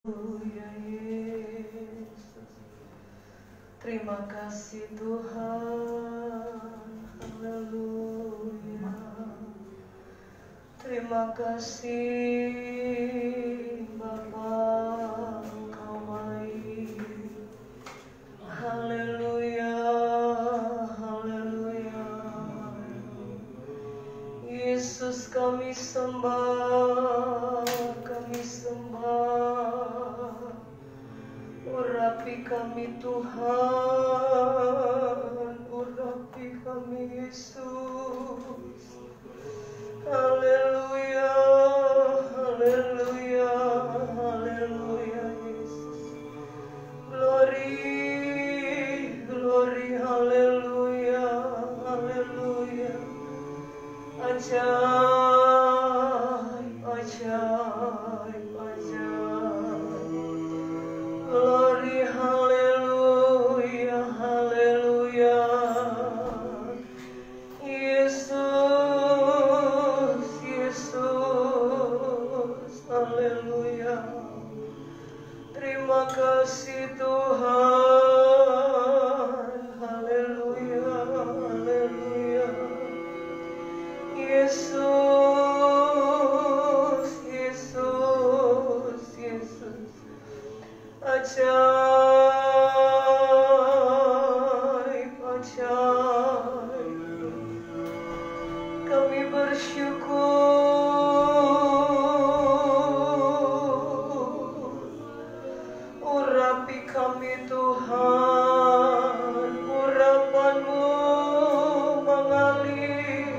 Haleluya Yesus. Terima kasih Tuhan. Haleluya. Terima kasih Bapa, Engkau baik. Haleluya. Haleluya. Yesus kami sembah, kami sembah. Urapi kami Tuhan, urapi kami Yesus. Haleluya, haleluya, haleluya Yesus. Glory, glory, haleluya, haleluya. Ajaib, ajaib, ajaib. Glory, haleluya, haleluya. Yesus, Yesus, haleluya. Terima kasih Tuhan, haleluya, haleluya. Yesus, Yesus, Yesus. Ajaib, ajaib. Kami bersyukur. Urapi kami Tuhan, urapan-Mu mengalir.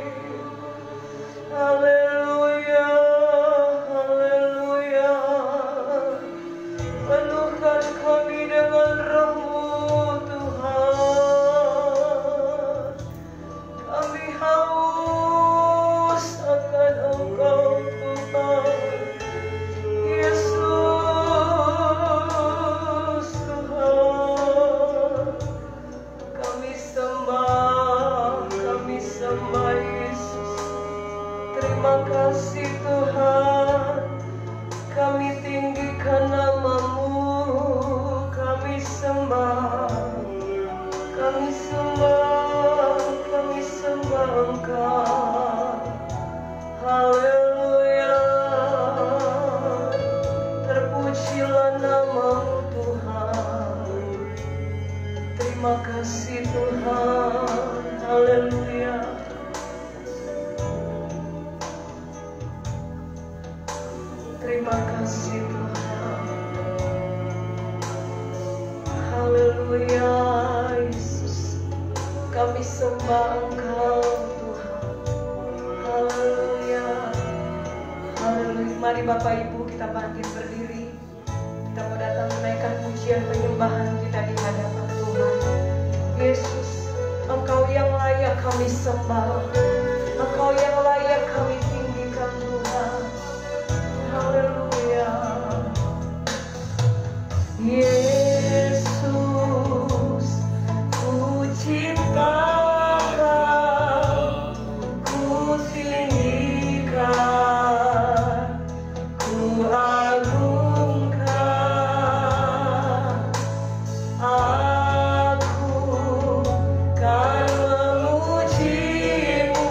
Haleluya, haleluya. Penuhkan kami dengan Roh-Mu Tuhan. Kami haus akan Engkau Tuhan. Yesus Tuhan. Kami sembah Yesus. Terima kasih Tuhan. Kami tinggikan nama-Mu, kami sembah, kami sembah, kami sembah Engkau. Haleluya. Terpujilah nama-Mu Tuhan. Terima kasih Tuhan. Haleluya. Terima kasih Tuhan. Haleluya Yesus. Kami sembah Engkau Tuhan. Haleluya. Haleluya. Mari Bapak Ibu kita bangkit berdiri. Kita mau datang menaikkan pujian penyembahan kita di hadapan Tuhan. Yesus, Engkau yang layak kami sembah. Engkau yang layak kami tinggikan Tuhan. Haleluya. Yesus, ku cinta Kau, ku tinggikan, ku agungkan. Aku kan memuji-Mu.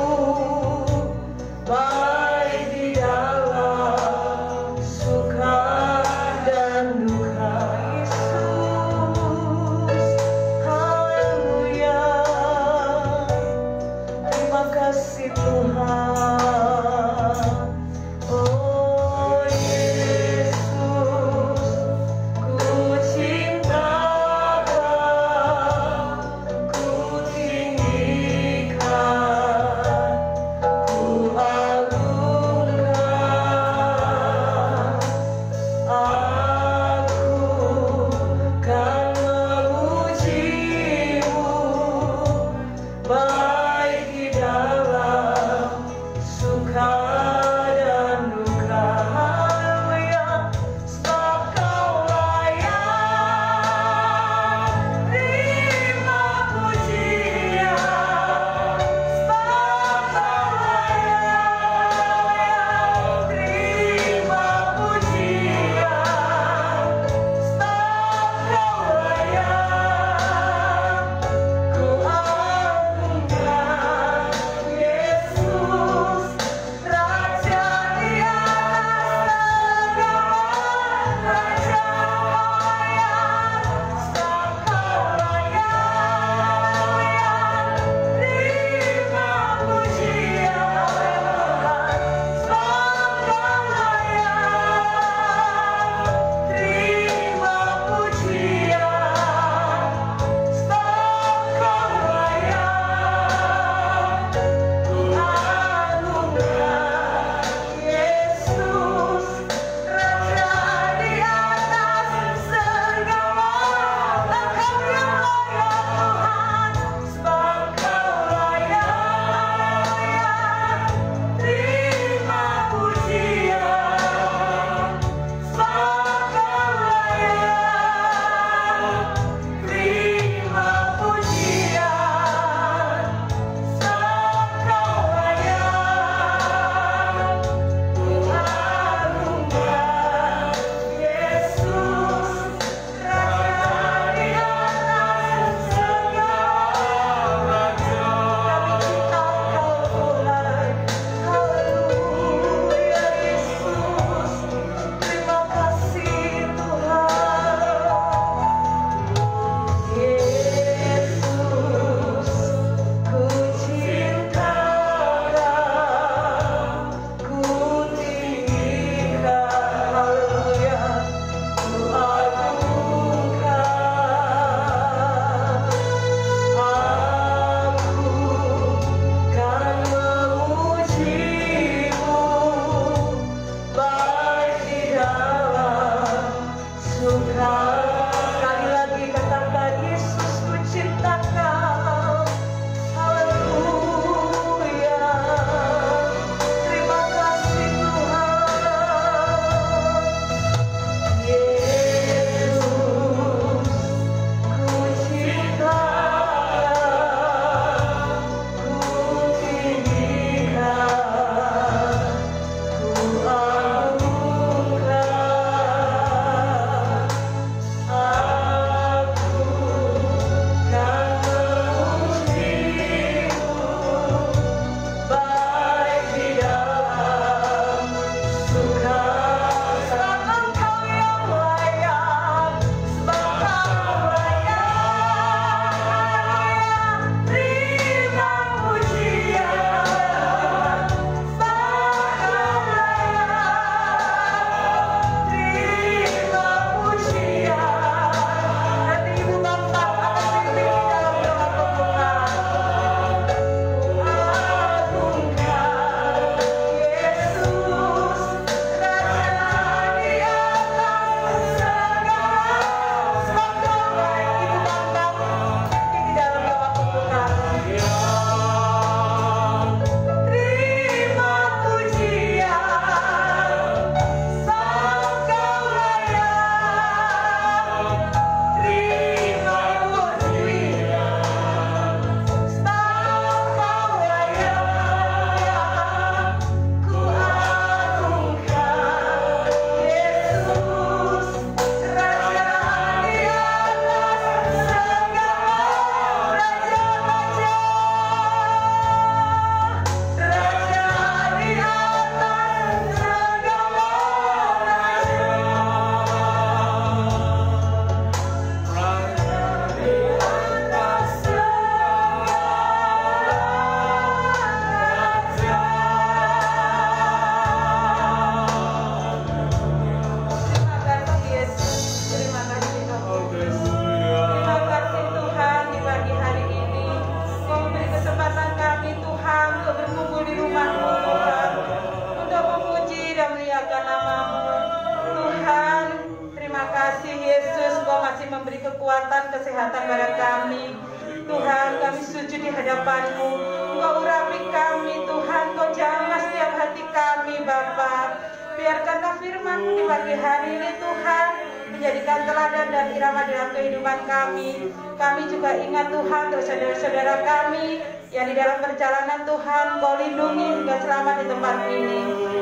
kekuatan, kesehatan pada kami. Tuhan, kami sujud di hadapan-Mu. Engkau urapi kami, Tuhan. Kau jamah setiap hati kami, Bapa. Biarkanlah firman-Mu di pagi hari ini, Tuhan, menjadikan teladan dan irama dalam kehidupan kami. Kami juga ingat, Tuhan, untuk saudara-saudara kami yang di dalam perjalanan, Tuhan, Kau lindungi hingga selamat di tempat ini.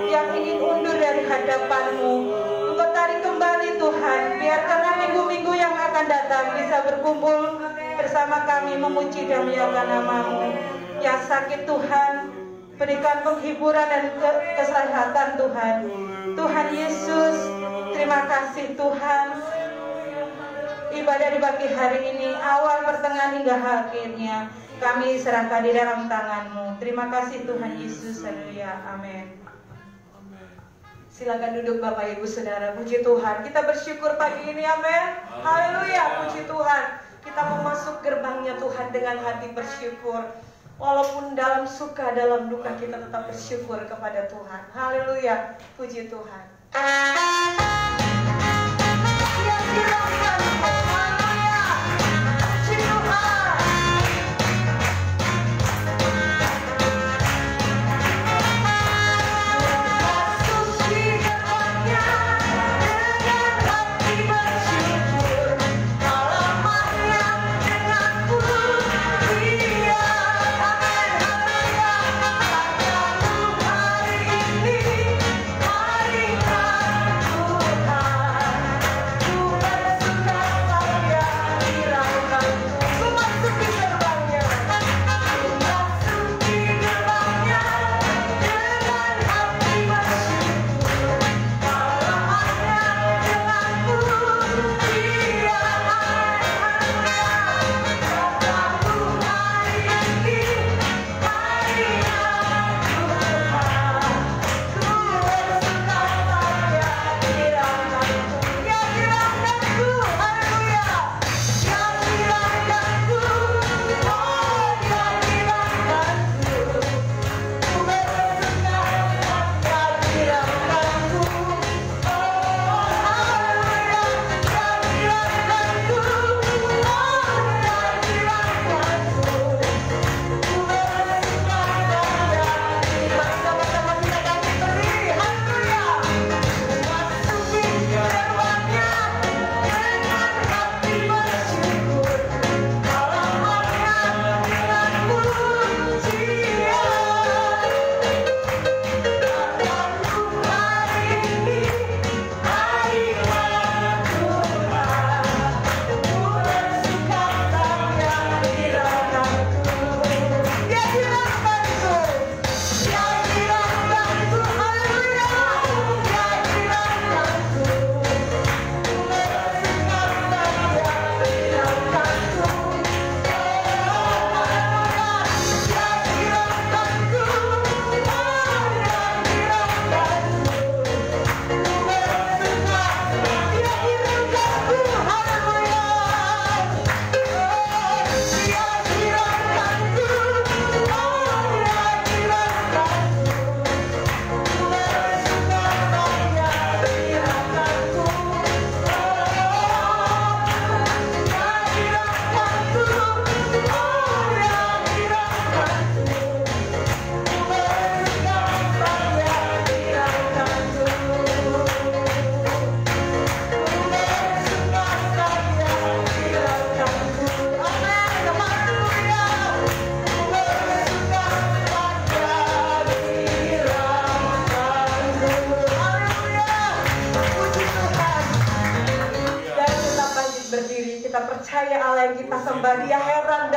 Yang ingin undur dari hadapan-Mu, Engkau tarik kembali, Tuhan. Biarkanlah minggu-minggu yang akan datang bisa berkumpul bersama kami memuji dan memuliakan nama-Mu. Yang sakit, Tuhan, berikan penghiburan dan kesehatan, Tuhan. Tuhan Yesus, terima kasih, Tuhan. Ibadah di pagi hari ini, awal, pertengahan hingga akhirnya, kami serahkan di dalam tangan-Mu. Terima kasih, Tuhan Yesus. Haleluya. Amin. Silakan duduk Bapak Ibu Saudara. Puji Tuhan. Kita bersyukur pagi ini. Amin. Haleluya. Puji Tuhan. Kita memasuki gerbangnya Tuhan dengan hati bersyukur. Walaupun dalam suka, dalam duka, kita tetap bersyukur kepada Tuhan. Haleluya. Puji Tuhan. Ya, silakan. Haleluya. Puji Tuhan. Heran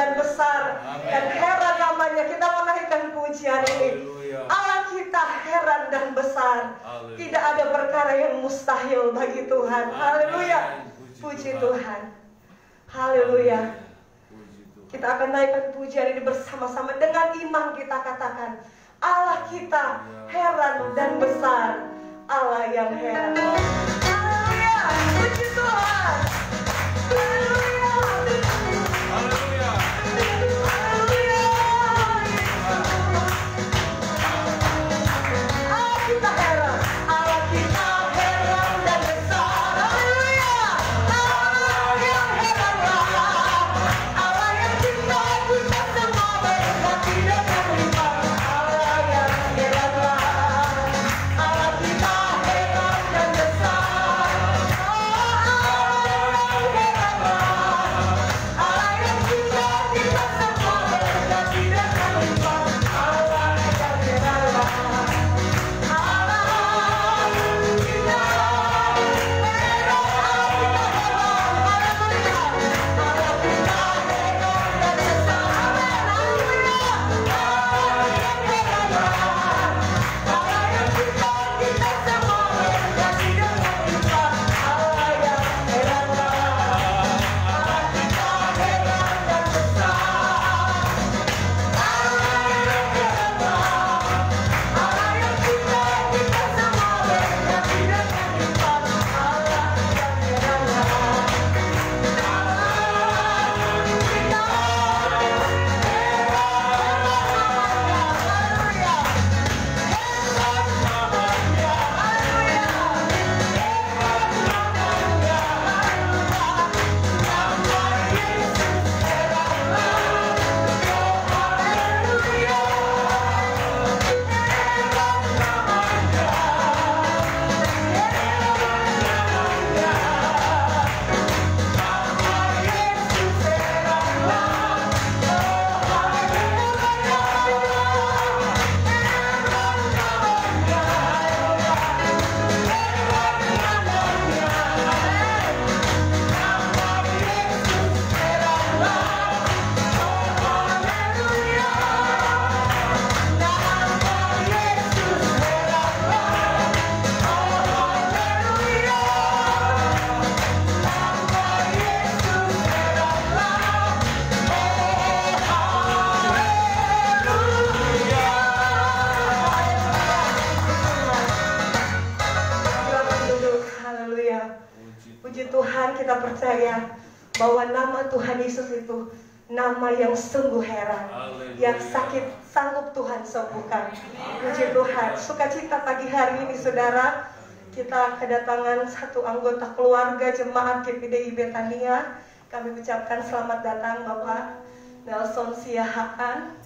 Tuhan, kita percaya bahwa nama Tuhan Yesus itu nama yang sungguh heran. Yang sakit sanggup Tuhan sembuhkan. Puji Tuhan. Sukacita pagi hari ini saudara, kita kedatangan satu anggota keluarga jemaat GPDI Betania. Kami ucapkan selamat datang Bapak Nelson Siahaan.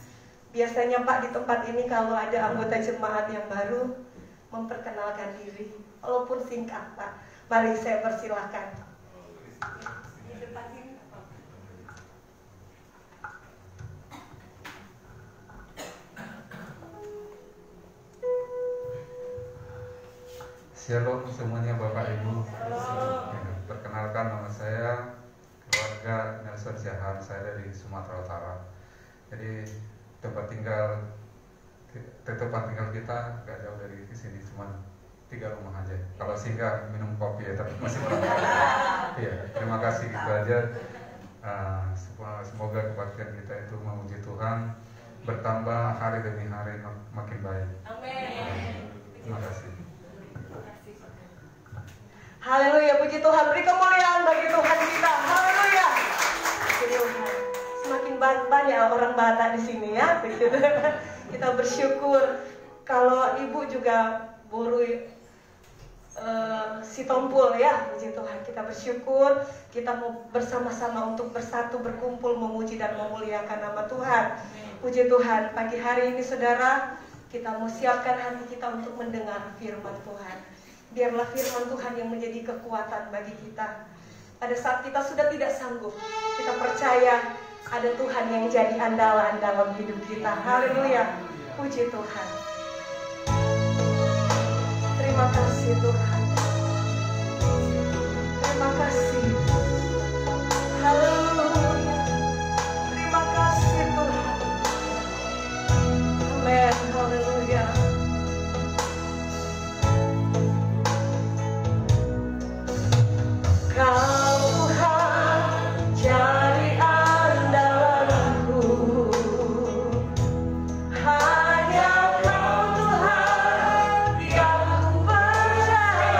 Biasanya Pak di tempat ini kalau ada anggota jemaat yang baru memperkenalkan diri, walaupun singkat Pak. Mari saya persilahkan. Shalom semuanya Bapak Ibu. Perkenalkan nama saya keluarga Nelson Siahaan, saya dari Sumatera Utara. Jadi tempat tinggal kita gak jauh dari sini, cuma 3 rumah aja. Kalau singgah minum kopi ya, tapi masih kurang. Iya, terima kasih gitu aja. Semoga kebaktian kita itu memuji Tuhan bertambah hari demi hari makin baik. Amin. Terima kasih. Haleluya, puji Tuhan, beri kemuliaan bagi Tuhan kita. Haleluya. Puji Tuhan. Semakin banyak orang Batak di sini ya. Kita bersyukur kalau Ibu juga buru si Tompul ya, puji Tuhan. Kita bersyukur kita mau bersama-sama untuk bersatu berkumpul memuji dan memuliakan nama Tuhan. Puji Tuhan, pagi hari ini saudara, kita mau siapkan hati kita untuk mendengar firman Tuhan. Biarlah firman Tuhan yang menjadi kekuatan bagi kita. Pada saat kita sudah tidak sanggup, kita percaya ada Tuhan yang jadi andalan dalam hidup kita. Haleluya, puji Tuhan. Terima kasih Tuhan. Terima kasih. Haleluya. Terima kasih Tuhan. Amin. Haleluya. Kau Tuhan jadi andalanku, hanya Kau Tuhan yang ku percaya.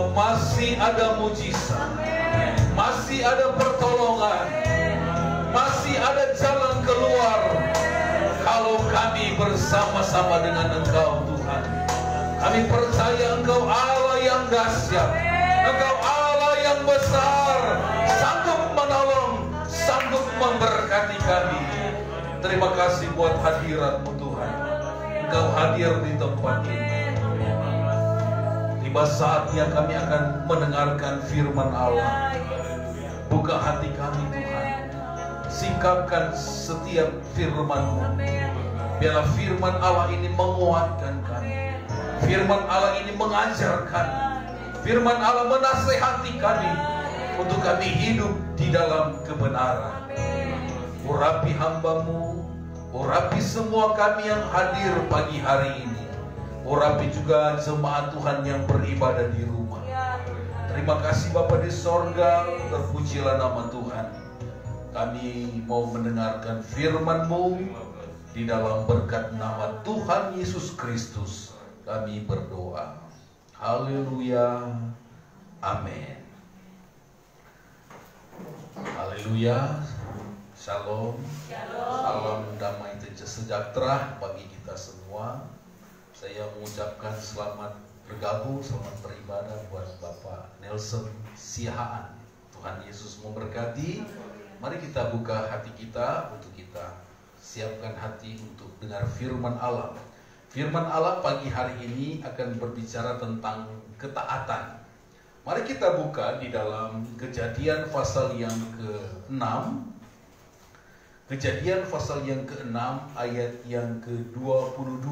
bahwa masih ada mujizat, masih ada pertolongan, masih ada jalan keluar kalau kami bersama-sama dengan Engkau Tuhan. Kami percaya Engkau Allah yang dahsyat, Engkau Allah yang besar, sanggup menolong, sanggup memberkati kami. Terima kasih buat hadirat-Mu Tuhan. Engkau hadir di tempat ini. Tiba saatnya kami akan mendengarkan firman Allah. Buka hati kami Tuhan. Singkapkan setiap firman-Mu. Biarlah firman Allah ini menguatkan kami. Firman Allah ini mengajarkan. Firman Allah menasehati kami untuk kami hidup di dalam kebenaran. Urapi hamba-Mu, urapi semua kami yang hadir pagi hari ini. Urapi juga jemaat Tuhan yang beribadah di rumah. Terima kasih Bapa di sorga, terpujilah nama Tuhan. Kami mau mendengarkan firman-Mu. Di dalam berkat nama Tuhan Yesus Kristus kami berdoa. Haleluya. Amin. Haleluya. Shalom. Salam damai sejahtera bagi kita semua. Saya mengucapkan selamat bergabung, selamat beribadah buat Bapak Nelson Siahaan. Tuhan Yesus memberkati. Mari kita buka hati kita untuk kita siapkan hati untuk dengar firman Allah. Firman Allah pagi hari ini akan berbicara tentang ketaatan. Mari kita buka di dalam Kejadian pasal yang ke-6. Kejadian pasal yang ke-6 ayat yang ke-22.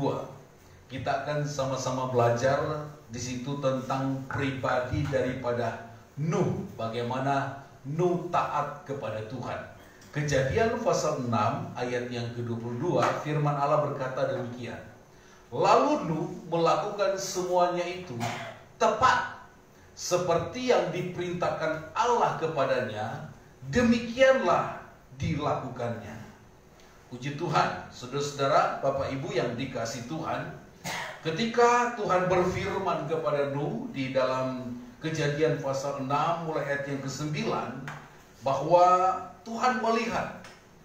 Kita akan sama-sama belajar di situ tentang pribadi daripada Nuh, bagaimana Nuh taat kepada Tuhan. Kejadian pasal 6 ayat yang ke-22, firman Allah berkata demikian. Lalu Nuh melakukan semuanya itu tepat seperti yang diperintahkan Allah kepadanya, demikianlah dilakukannya. Puji Tuhan, saudara-saudara, Bapak Ibu yang dikasih Tuhan, ketika Tuhan berfirman kepada Nuh di dalam Kejadian pasal 6 mulai ayat yang ke-9, bahwa Tuhan melihat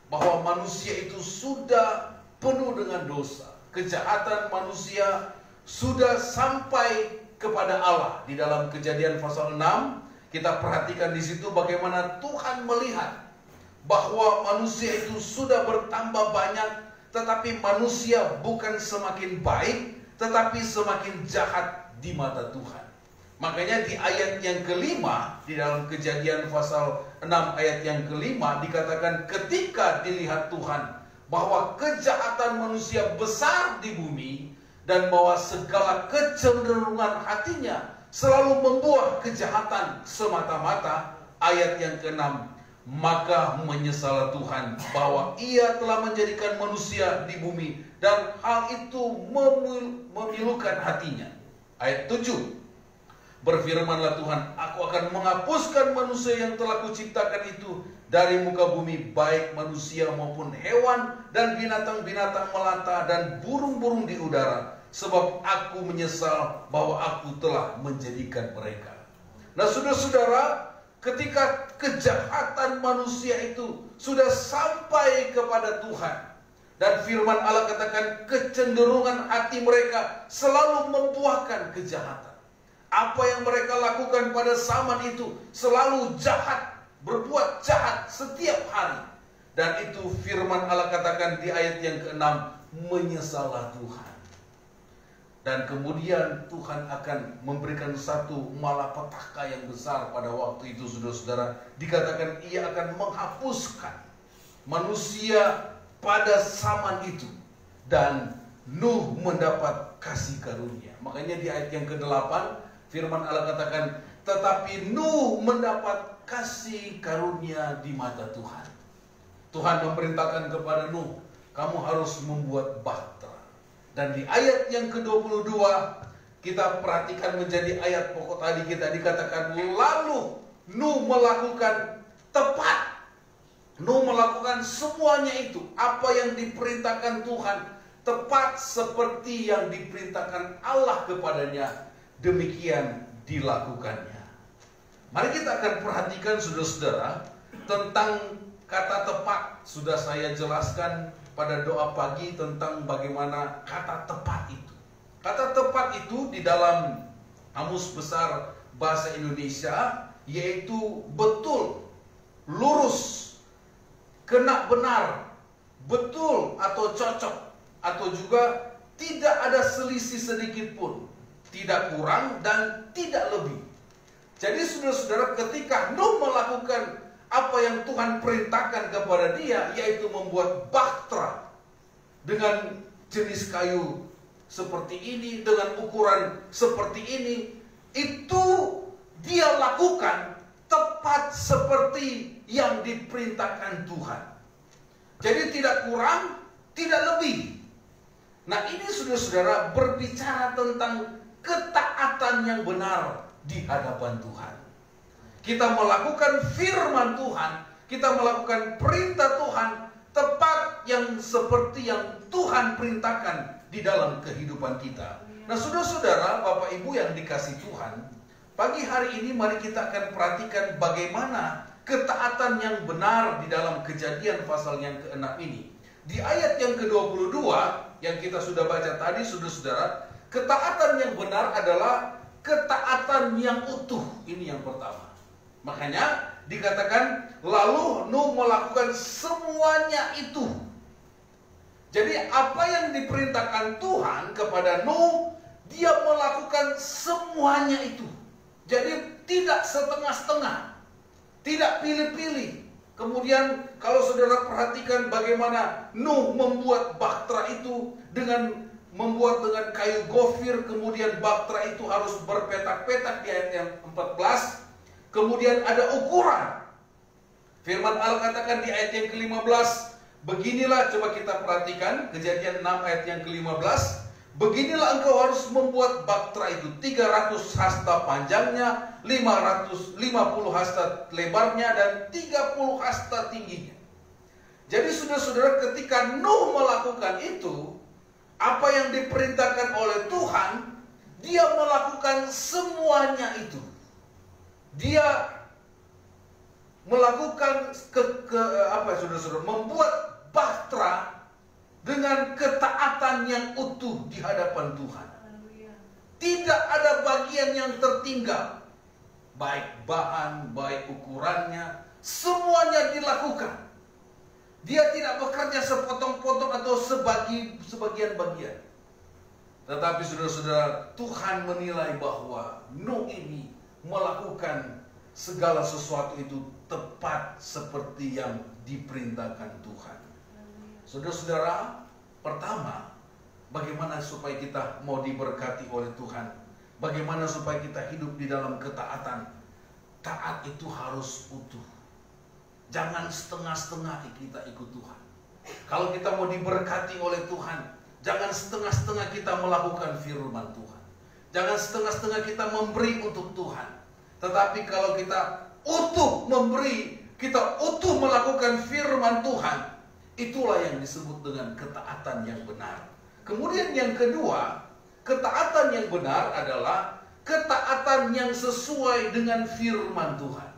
bahwa manusia itu sudah penuh dengan dosa. Kejahatan manusia sudah sampai kepada Allah. Di dalam Kejadian pasal 6, kita perhatikan di situ bagaimana Tuhan melihat bahwa manusia itu sudah bertambah banyak, tetapi manusia bukan semakin baik, tetapi semakin jahat di mata Tuhan. Makanya di ayat yang kelima, di dalam Kejadian pasal 6 ayat yang kelima, dikatakan ketika dilihat Tuhan bahwa kejahatan manusia besar di bumi, dan bahwa segala kecenderungan hatinya selalu membuah kejahatan semata-mata. Ayat yang ke-6, maka menyesal Tuhan bahwa ia telah menjadikan manusia di bumi, dan hal itu memilukan hatinya. Ayat 7, berfirmanlah Tuhan, aku akan menghapuskan manusia yang telah kuciptakan itu dari muka bumi, baik manusia maupun hewan dan binatang-binatang melata dan burung-burung di udara, sebab aku menyesal bahwa aku telah menjadikan mereka. Nah, saudara-saudara, ketika kejahatan manusia itu sudah sampai kepada Tuhan, dan firman Allah katakan kecenderungan hati mereka selalu membuahkan kejahatan. Apa yang mereka lakukan pada zaman itu selalu jahat, berbuat jahat setiap hari. Dan itu firman Allah katakan di ayat yang ke-6, menyesallah Tuhan. Dan kemudian Tuhan akan memberikan satu malapetaka yang besar pada waktu itu, saudara-saudara. Dikatakan ia akan menghapuskan manusia pada zaman itu. Dan Nuh mendapat kasih karunia. Makanya di ayat yang ke-8 firman Allah katakan, tetapi Nuh mendapat kasih karunia di mata Tuhan. Tuhan memerintahkan kepada Nuh, kamu harus membuat bahtera. Dan di ayat yang ke-22 kita perhatikan menjadi ayat pokok tadi kita, dikatakan lalu Nuh melakukan tepat. Nuh melakukan semuanya itu, apa yang diperintahkan Tuhan, tepat seperti yang diperintahkan Allah kepadanya, demikian dilakukannya. Mari kita akan perhatikan saudara-saudara tentang kata tepat. Sudah saya jelaskan pada doa pagi tentang bagaimana kata tepat itu. Kata tepat itu di dalam Kamus Besar Bahasa Indonesia yaitu betul, lurus, kena benar, betul atau cocok, atau juga tidak ada selisih sedikit pun, tidak kurang dan tidak lebih. Jadi saudara-saudara, ketika Nuh melakukan apa yang Tuhan perintahkan kepada dia, yaitu membuat bahtera dengan jenis kayu seperti ini, dengan ukuran seperti ini, itu dia lakukan tepat seperti yang diperintahkan Tuhan. Jadi tidak kurang, tidak lebih. Nah, ini saudara-saudara berbicara tentang ketaatan yang benar di hadapan Tuhan. Kita melakukan firman Tuhan, kita melakukan perintah Tuhan tepat yang seperti yang Tuhan perintahkan di dalam kehidupan kita. Nah, saudara-saudara, Bapak Ibu yang dikasih Tuhan, pagi hari ini mari kita akan perhatikan bagaimana ketaatan yang benar di dalam Kejadian pasal yang ke-6 ini. Di ayat yang ke-22 yang kita sudah baca tadi, saudara-saudara, ketaatan yang benar adalah ketaatan yang utuh. Ini yang pertama. Makanya dikatakan lalu Nuh melakukan semuanya itu. Jadi apa yang diperintahkan Tuhan kepada Nuh, dia melakukan semuanya itu. Jadi tidak setengah-setengah, tidak pilih-pilih. Kemudian kalau saudara perhatikan bagaimana Nuh membuat bahtera itu dengan membuat dengan kayu gofir, kemudian bahtera itu harus berpetak-petak di ayat yang 14. Kemudian ada ukuran. Firman Allah katakan di ayat yang ke-15, beginilah, coba kita perhatikan Kejadian 6 ayat yang ke-15. Beginilah engkau harus membuat bahtera itu 300 hasta panjangnya, 550 hasta lebarnya, dan 30 hasta tingginya. Jadi saudara-saudara, ketika Nuh melakukan itu, apa yang diperintahkan oleh Tuhan, dia melakukan semuanya itu. Dia melakukan saudara-saudara, membuat bahtera dengan ketaatan yang utuh di hadapan Tuhan. Tidak ada bagian yang tertinggal, baik bahan, baik ukurannya, semuanya dilakukan. Dia tidak bekerja sepotong-potong atau sebagian-bagian. Tetapi saudara-saudara, Tuhan menilai bahwa Nuh ini melakukan segala sesuatu itu tepat seperti yang diperintahkan Tuhan. Saudara-saudara, pertama, bagaimana supaya kita mau diberkati oleh Tuhan? Bagaimana supaya kita hidup di dalam ketaatan? Taat itu harus utuh. Jangan setengah-setengah kita ikut Tuhan. Kalau kita mau diberkati oleh Tuhan, jangan setengah-setengah kita melakukan firman Tuhan. Jangan setengah-setengah kita memberi untuk Tuhan. Tetapi kalau kita utuh memberi, kita utuh melakukan firman Tuhan, itulah yang disebut dengan ketaatan yang benar. Kemudian yang kedua, ketaatan yang benar adalah ketaatan yang sesuai dengan firman Tuhan.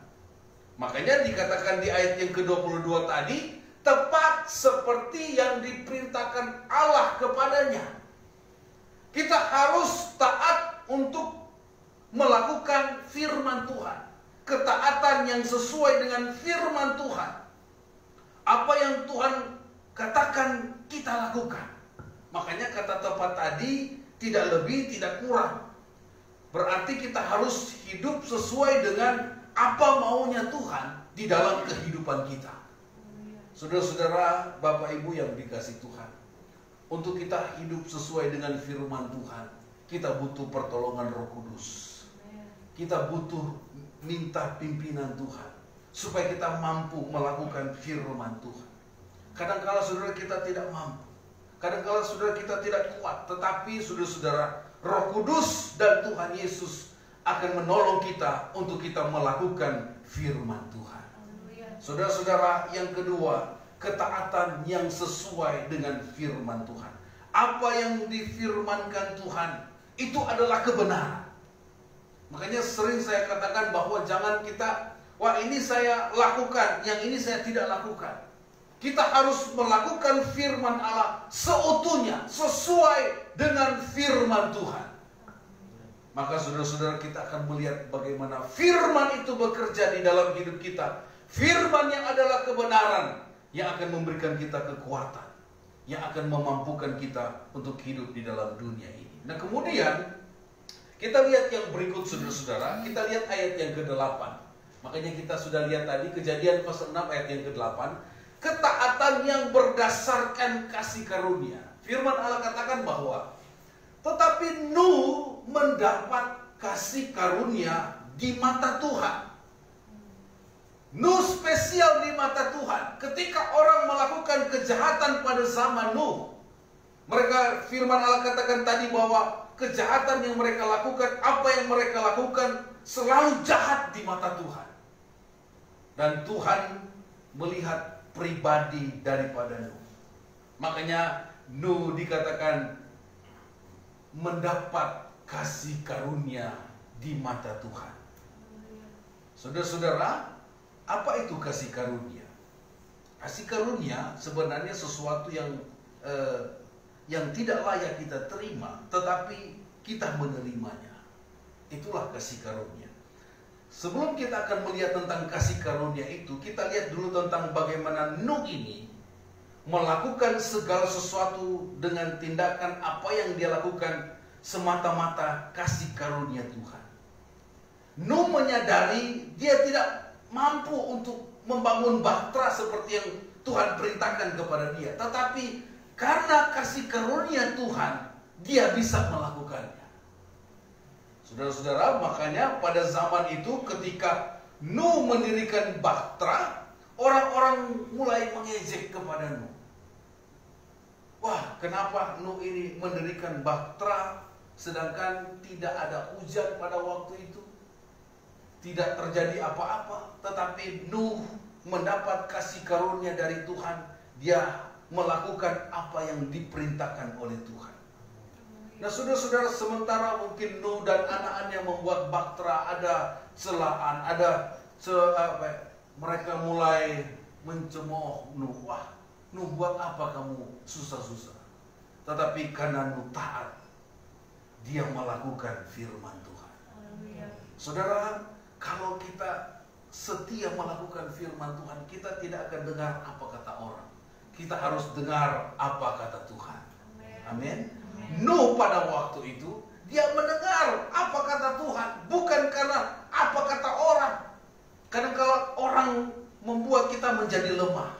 Makanya dikatakan di ayat yang ke-22 tadi, tepat seperti yang diperintahkan Allah kepadanya. Kita harus taat untuk melakukan firman Tuhan. Ketaatan yang sesuai dengan firman Tuhan. Apa yang Tuhan katakan kita lakukan. Makanya kata tepat tadi tidak lebih, tidak kurang. Berarti kita harus hidup sesuai dengan apa maunya Tuhan di dalam kehidupan kita. Saudara-saudara, Bapak Ibu yang dikasih Tuhan, untuk kita hidup sesuai dengan firman Tuhan, kita butuh pertolongan Roh Kudus. Kita butuh minta pimpinan Tuhan supaya kita mampu melakukan firman Tuhan. Kadang-kala saudara kita tidak mampu, kadang-kala saudara kita tidak kuat, tetapi saudara-saudara, Roh Kudus dan Tuhan Yesus akan menolong kita untuk kita melakukan firman Tuhan. Saudara-saudara, yang kedua, ketaatan yang sesuai dengan firman Tuhan. Apa yang difirmankan Tuhan itu adalah kebenaran. Makanya sering saya katakan bahwa jangan kita, wah ini saya lakukan, yang ini saya tidak lakukan. Kita harus melakukan firman Allah seutuhnya, sesuai dengan firman Tuhan. Maka saudara-saudara, kita akan melihat bagaimana firman itu bekerja di dalam hidup kita. Firman yang adalah kebenaran, yang akan memberikan kita kekuatan, yang akan memampukan kita untuk hidup di dalam dunia ini. Nah kemudian kita lihat yang berikut saudara-saudara. Kita lihat ayat yang ke-8. Makanya kita sudah lihat tadi Kejadian pasal 6 ayat yang ke-8. Ketaatan yang berdasarkan kasih karunia. Firman Allah katakan bahwa tetapi Nuh mendapat kasih karunia di mata Tuhan. Nuh spesial di mata Tuhan. Ketika orang melakukan kejahatan pada zaman Nuh, mereka, firman Allah katakan tadi bahwa kejahatan yang mereka lakukan, apa yang mereka lakukan selalu jahat di mata Tuhan. Dan Tuhan melihat pribadi daripada Nuh. Makanya Nuh dikatakan mendapat kasih karunia di mata Tuhan. Saudara-saudara, apa itu kasih karunia? Kasih karunia sebenarnya sesuatu yang tidak layak kita terima, tetapi kita menerimanya. Itulah kasih karunia. Sebelum kita akan melihat tentang kasih karunia itu, kita lihat dulu tentang bagaimana Nuh ini melakukan segala sesuatu dengan tindakan apa yang dia lakukan semata-mata kasih karunia Tuhan. Nuh menyadari dia tidak mampu untuk membangun bahtera seperti yang Tuhan perintahkan kepada dia, tetapi karena kasih karunia Tuhan, dia bisa melakukannya. Saudara-saudara, makanya pada zaman itu ketika Nuh mendirikan bahtera, orang-orang mulai mengejek kepada Nuh. Wah, kenapa Nuh ini mendirikan bahtera sedangkan tidak ada hujan pada waktu itu? Tidak terjadi apa-apa, tetapi Nuh mendapat kasih karunia dari Tuhan. Dia melakukan apa yang diperintahkan oleh Tuhan. Nah saudara-saudara, sementara mungkin Nuh dan anak-anaknya membuat bahtera, ada celaan, mereka mulai mencemooh Nuh. Wah, Nuh buat apa kamu susah-susah? Tetapi karena Nuh taat, dia melakukan firman Tuhan. Saudara, kalau kita setia melakukan firman Tuhan, kita tidak akan dengar apa kata orang. Kita harus dengar apa kata Tuhan. Amin. Nuh pada waktu itu, dia mendengar apa kata Tuhan, bukan karena apa kata orang. Karena kalau orang membuat kita menjadi lemah,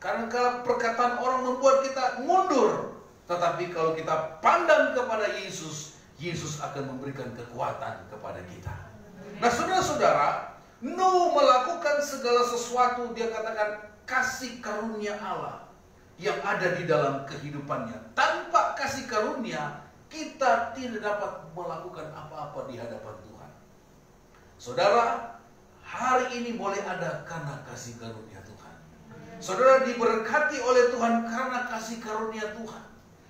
karena kalau perkataan orang membuat kita mundur, tetapi kalau kita pandang kepada Yesus, Yesus akan memberikan kekuatan kepada kita. Nah saudara-saudara, Nuh melakukan segala sesuatu, dia katakan kasih karunia Allah yang ada di dalam kehidupannya. Tanpa kasih karunia, kita tidak dapat melakukan apa-apa di hadapan Tuhan. Saudara, hari ini boleh ada karena kasih karunia Tuhan. Saudara diberkati oleh Tuhan karena kasih karunia Tuhan.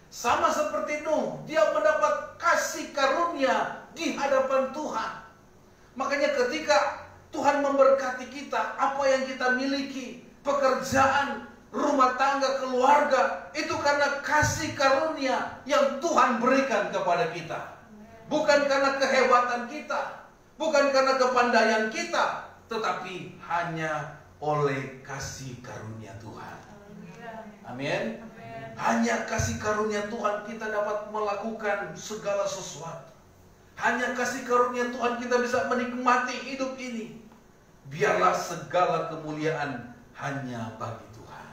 Sama seperti Nuh, dia mendapat kasih karunia di hadapan Tuhan. Makanya ketika Tuhan memberkati kita, apa yang kita miliki, pekerjaan, rumah tangga, keluarga, itu karena kasih karunia yang Tuhan berikan kepada kita. Bukan karena kehebatan kita, bukan karena kepandaian kita, tetapi hanya oleh kasih karunia Tuhan. Amin. Hanya kasih karunia Tuhan kita dapat melakukan segala sesuatu. Hanya kasih karunia Tuhan kita bisa menikmati hidup ini. Biarlah segala kemuliaan hanya bagi Tuhan.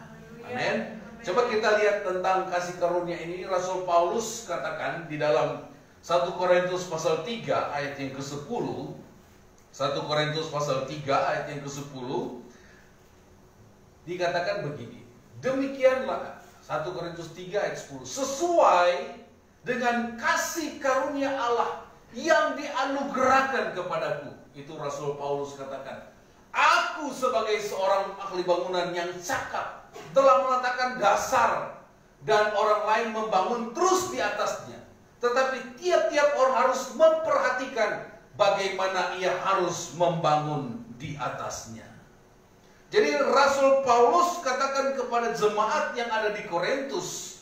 Amin. Coba kita lihat tentang kasih karunia ini. Rasul Paulus katakan di dalam 1 Korintus pasal 3 ayat yang ke-10. 1 Korintus pasal 3 ayat yang ke-10 dikatakan begini. Demikianlah 1 Korintus 3 ayat 10. Sesuai dengan kasih karunia Allah yang dianugerahkan kepadaku. Itu Rasul Paulus katakan. Aku sebagai seorang ahli bangunan yang cakap telah meletakkan dasar dan orang lain membangun terus di atasnya. Tetapi tiap-tiap orang harus memperhatikan bagaimana ia harus membangun di atasnya. Jadi Rasul Paulus katakan kepada jemaat yang ada di Korintus,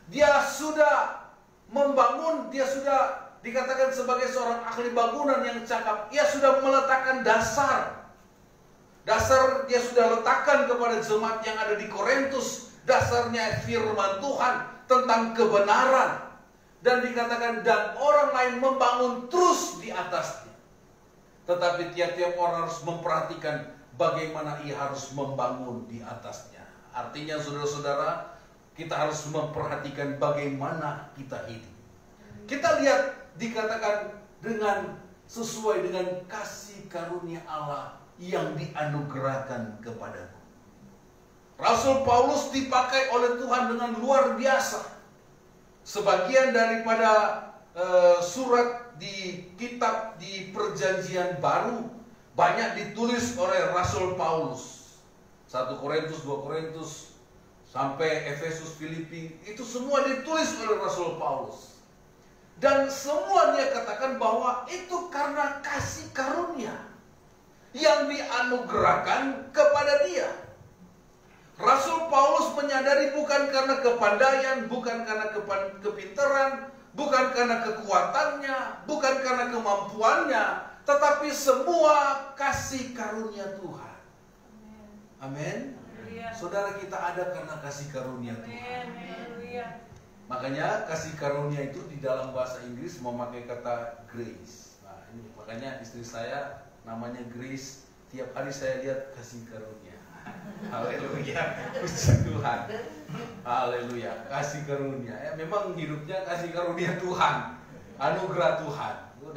dia sudah membangun, dia sudah dikatakan sebagai seorang ahli bangunan yang cakap. Ia sudah meletakkan dasar. Dasar dia sudah letakkan kepada jemaat yang ada di Korintus. Dasarnya firman Tuhan tentang kebenaran. Dan dikatakan, dan orang lain membangun terus di atasnya. Tetapi tiap-tiap orang harus memperhatikan bagaimana ia harus membangun di atasnya. Artinya saudara-saudara, kita harus memperhatikan bagaimana kita hidup. Kita lihat dikatakan dengan sesuai dengan kasih karunia Allah yang dianugerahkan kepadamu. Rasul Paulus dipakai oleh Tuhan dengan luar biasa. Sebagian daripada surat di kitab di Perjanjian Baru banyak ditulis oleh Rasul Paulus. 1 Korintus, 2 Korintus, sampai Efesus, Filipi, itu semua ditulis oleh Rasul Paulus. Dan semua dia katakan bahwa itu karena kasih karunia yang dianugerahkan kepada dia. Rasul Paulus menyadari bukan karena kepandaian, bukan karena kepintaran, bukan karena kekuatannya, bukan karena kemampuannya, tetapi semua kasih karunia Tuhan. Amin. Saudara, kita ada karena kasih karunia Tuhan. Makanya kasih karunia itu di dalam bahasa Inggris memakai kata grace. Nah, ini makanya istri saya namanya Grace. Tiap hari saya lihat kasih karunia. Haleluya. Puji Tuhan. Haleluya. Kasih karunia. Ya, memang hidupnya kasih karunia Tuhan. Anugerah Tuhan. Itu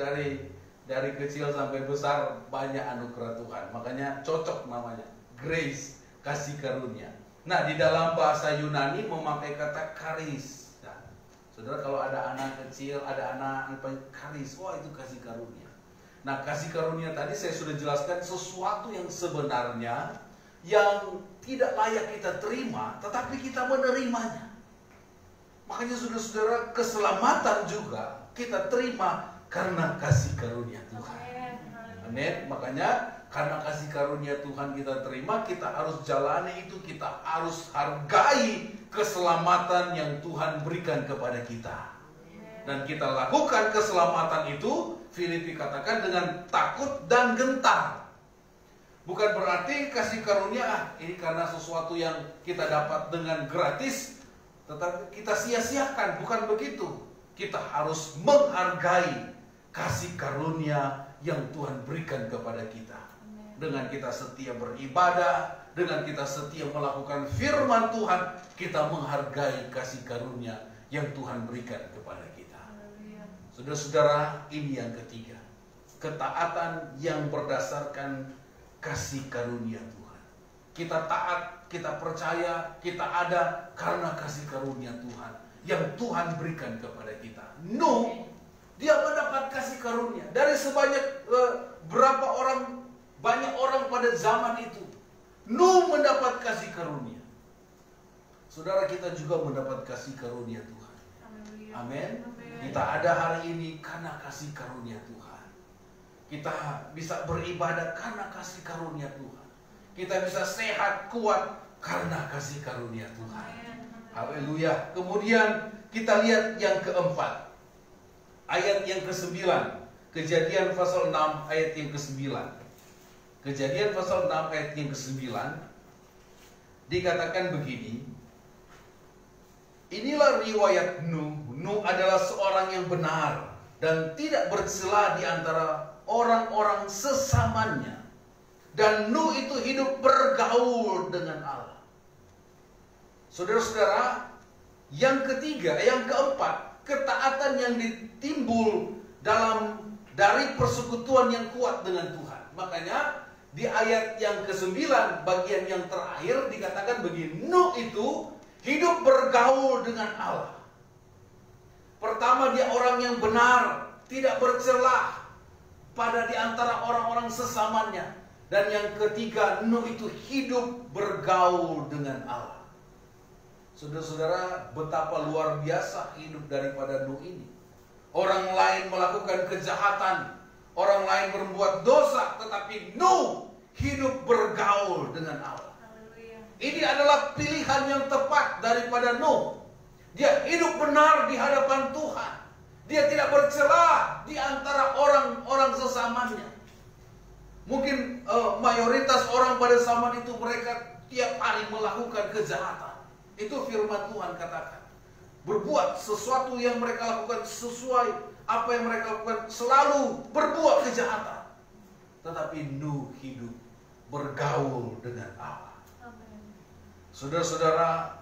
dari kecil sampai besar banyak anugerah Tuhan. Makanya cocok namanya grace, kasih karunia. Nah, di dalam bahasa Yunani memakai kata charis. Nah, saudara, kalau ada anak kecil, ada anak charis, wah itu kasih karunia. Nah, kasih karunia tadi saya sudah jelaskan sesuatu yang sebenarnya yang tidak layak kita terima, tetapi kita menerimanya. Makanya saudara-saudara, keselamatan juga kita terima karena kasih karunia Tuhan. Amin. Makanya karena kasih karunia Tuhan kita terima, kita harus jalani itu, kita harus hargai keselamatan yang Tuhan berikan kepada kita. Dan kita lakukan keselamatan itu, Filipi katakan, dengan takut dan gentar. Bukan berarti kasih karunia ini karena sesuatu yang kita dapat dengan gratis, tetapi kita sia-siakan. Bukan begitu. Kita harus menghargai kasih karunia yang Tuhan berikan kepada kita. Dengan kita setia beribadah, dengan kita setia melakukan firman Tuhan, kita menghargai kasih karunia yang Tuhan berikan kepada kita. Saudara-saudara, ini yang ketiga. Ketaatan yang berdasarkan kasih karunia Tuhan. Kita taat, kita percaya, kita ada karena kasih karunia Tuhan yang Tuhan berikan kepada kita. Nuh, dia mendapat kasih karunia dari sebanyak banyak orang pada zaman itu. Nuh mendapat kasih karunia. Saudara, kita juga mendapat kasih karunia Tuhan. Amin. Kita ada hari ini karena kasih karunia Tuhan. Kita bisa beribadah karena kasih karunia Tuhan. Kita bisa sehat, kuat karena kasih karunia Tuhan. Haleluya. Kemudian kita lihat yang keempat. Ayat yang ke-9. Kejadian pasal 6 ayat yang ke-9. Kejadian pasal 6 ayat yang ke-9 dikatakan begini. Inilah riwayat Nuh. Nuh adalah seorang yang benar dan tidak bercela di antara orang-orang sesamanya. Dan Nuh itu hidup bergaul dengan Allah. Saudara-saudara, yang ketiga, yang keempat, ketaatan yang ditimbul dari persekutuan yang kuat dengan Tuhan. Makanya di ayat yang ke-9 bagian yang terakhir dikatakan begini, Nuh itu hidup bergaul dengan Allah. Pertama, dia orang yang benar, tidak bercelah pada di antara orang-orang sesamanya. Dan yang ketiga, Nuh itu hidup bergaul dengan Allah. Saudara-saudara, betapa luar biasa hidup daripada Nuh ini. Orang lain melakukan kejahatan, orang lain berbuat dosa, tetapi Nuh hidup bergaul dengan Allah. Ini adalah pilihan yang tepat daripada Nuh. Dia hidup benar di hadapan Tuhan. Dia tidak bercela di antara orang-orang sesamanya. Mungkin mayoritas orang pada zaman itu mereka tiap hari melakukan kejahatan. Itu firman Tuhan katakan. Berbuat sesuatu yang mereka lakukan sesuai apa yang mereka lakukan, selalu berbuat kejahatan. Tetapi Nuh hidup bergaul dengan Allah. Saudara-saudara,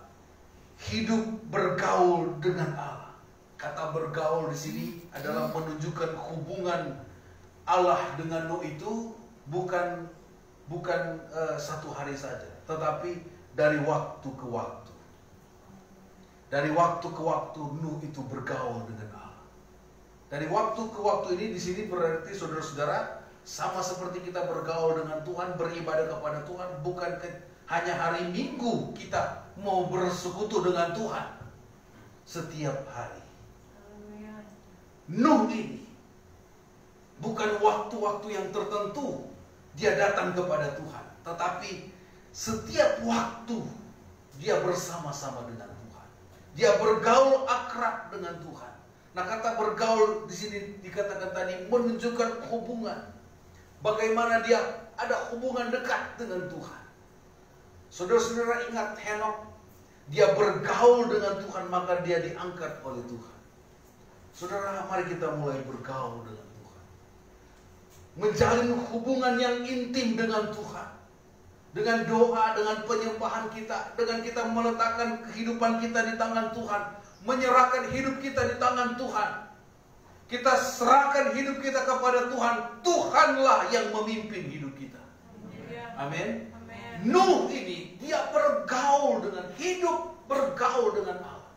hidup bergaul dengan Allah. Kata bergaul di sini adalah menunjukkan hubungan Allah dengan Nuh itu bukan satu hari saja, tetapi dari waktu ke waktu. Dari waktu ke waktu Nuh itu bergaul dengan Allah. Dari waktu ke waktu ini di sini berarti saudara-saudara sama seperti kita bergaul dengan Tuhan, beribadah kepada Tuhan, bukan hanya hari Minggu kita mau bersekutu dengan Tuhan. Setiap hari. Nuh ini bukan waktu-waktu yang tertentu dia datang kepada Tuhan, tetapi setiap waktu dia bersama-sama dengan Tuhan. Dia bergaul akrab dengan Tuhan. Nah, kata bergaul di sini dikatakan tadi menunjukkan hubungan. Bagaimana dia ada hubungan dekat dengan Tuhan. Saudara-saudara ingat Henok, dia bergaul dengan Tuhan maka dia diangkat oleh Tuhan. Saudara, mari kita mulai bergaul dengan Tuhan. Menjalin hubungan yang intim dengan Tuhan. Dengan doa, dengan penyembahan kita, dengan kita meletakkan kehidupan kita di tangan Tuhan, menyerahkan hidup kita di tangan Tuhan. Kita serahkan hidup kita kepada Tuhan. Tuhanlah yang memimpin hidup kita. Amin. Nuh ini dia bergaul dengan hidup, bergaul dengan Allah.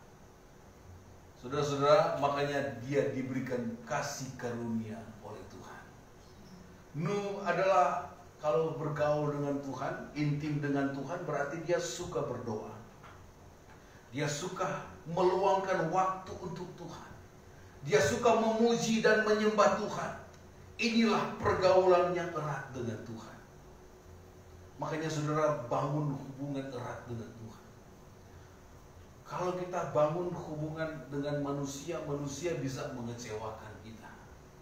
Saudara-saudara, makanya dia diberikan kasih karunia oleh Tuhan. Nuh adalah kalau bergaul dengan Tuhan, intim dengan Tuhan, berarti dia suka berdoa. Dia suka meluangkan waktu untuk Tuhan. Dia suka memuji dan menyembah Tuhan. Inilah pergaulan yang erat dengan Tuhan. Makanya saudara bangun hubungan erat dengan Tuhan. Kalau kita bangun hubungan dengan manusia, manusia bisa mengecewakan kita.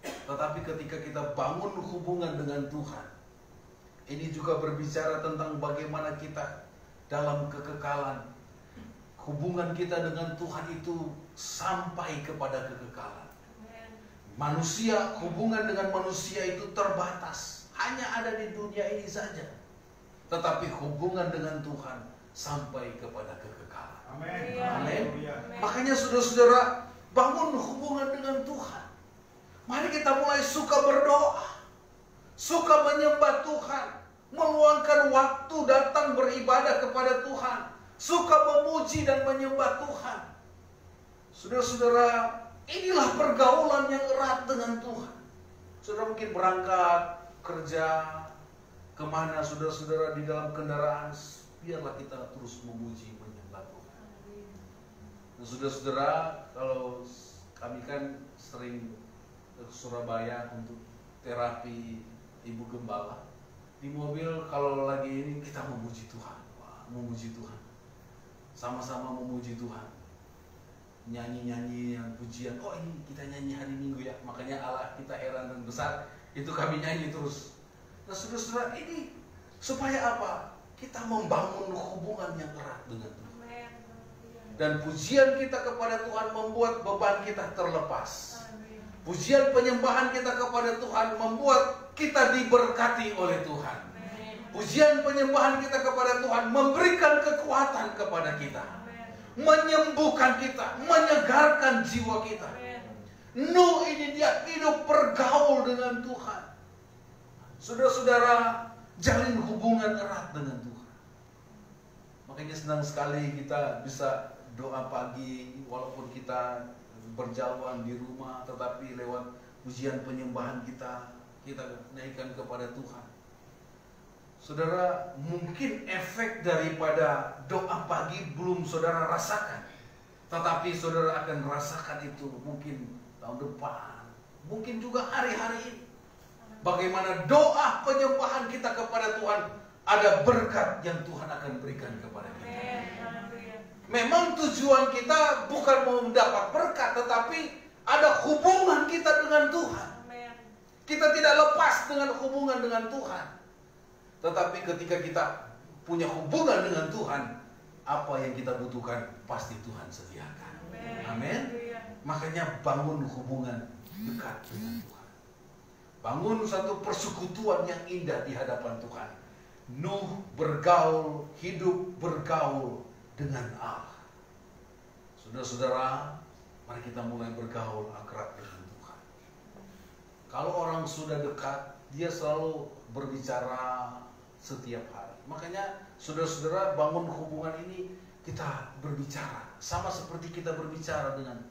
Tetapi ketika kita bangun hubungan dengan Tuhan, ini juga berbicara tentang bagaimana kita dalam kekekalan. Hubungan kita dengan Tuhan itu sampai kepada kekekalan. Manusia, hubungan dengan manusia itu terbatas. Hanya ada di dunia ini saja. Tetapi hubungan dengan Tuhan sampai kepada kekekalan. Amin. Amin. Makanya saudara-saudara, bangun hubungan dengan Tuhan. Mari kita mulai suka berdoa, suka menyembah Tuhan, meluangkan waktu datang beribadah kepada Tuhan, suka memuji dan menyembah Tuhan. Saudara-saudara, inilah pergaulan yang erat dengan Tuhan. Saudara mungkin berangkat kerja kemana, saudara-saudara di dalam kendaraan, biarlah kita terus memuji menyembah Tuhan. Nah, saudara-saudara, kalau kami kan sering ke Surabaya untuk terapi ibu gembala, di mobil kalau lagi ini kita memuji Tuhan. Wah, memuji Tuhan, sama-sama memuji Tuhan, nyanyi-nyanyi yang pujian. Oh, ini kita nyanyi hari Minggu ya, makanya Allah kita heran dan besar. Itu kami nyanyi terus. Nah, saudara-saudara, ini supaya apa? Kita membangun hubungan yang erat dengan Tuhan. Dan pujian kita kepada Tuhan membuat beban kita terlepas. Pujian penyembahan kita kepada Tuhan membuat kita diberkati oleh Tuhan. Pujian penyembahan kita kepada Tuhan memberikan kekuatan kepada kita, menyembuhkan kita, menyegarkan jiwa kita. Nuh ini dia hidup bergaul dengan Tuhan. Saudara-saudara, jalin hubungan erat dengan Tuhan. Makanya senang sekali kita bisa doa pagi, walaupun kita berjauhan di rumah, tetapi lewat pujian penyembahan kita naikkan kepada Tuhan. Saudara, mungkin efek daripada doa pagi belum saudara rasakan, tetapi saudara akan rasakan itu mungkin tahun depan, mungkin juga hari-hari ini. bagaimana doa penyembahan kita kepada Tuhan, ada berkat yang Tuhan akan berikan kepada kita. Memang tujuan kita bukan mau mendapat berkat, tetapi ada hubungan kita dengan Tuhan. Kita tidak lepas dengan hubungan dengan Tuhan. Tetapi ketika kita punya hubungan dengan Tuhan, apa yang kita butuhkan pasti Tuhan sediakan. Amin. Makanya bangun hubungan dekat dengan Tuhan. Bangun satu persekutuan yang indah di hadapan Tuhan. Nuh bergaul, hidup bergaul dengan Allah. Saudara-saudara, mari kita mulai bergaul akrab dengan Tuhan. Kalau orang sudah dekat, dia selalu berbicara setiap hari. Makanya saudara-saudara, bangun hubungan ini, kita berbicara sama seperti kita berbicara dengan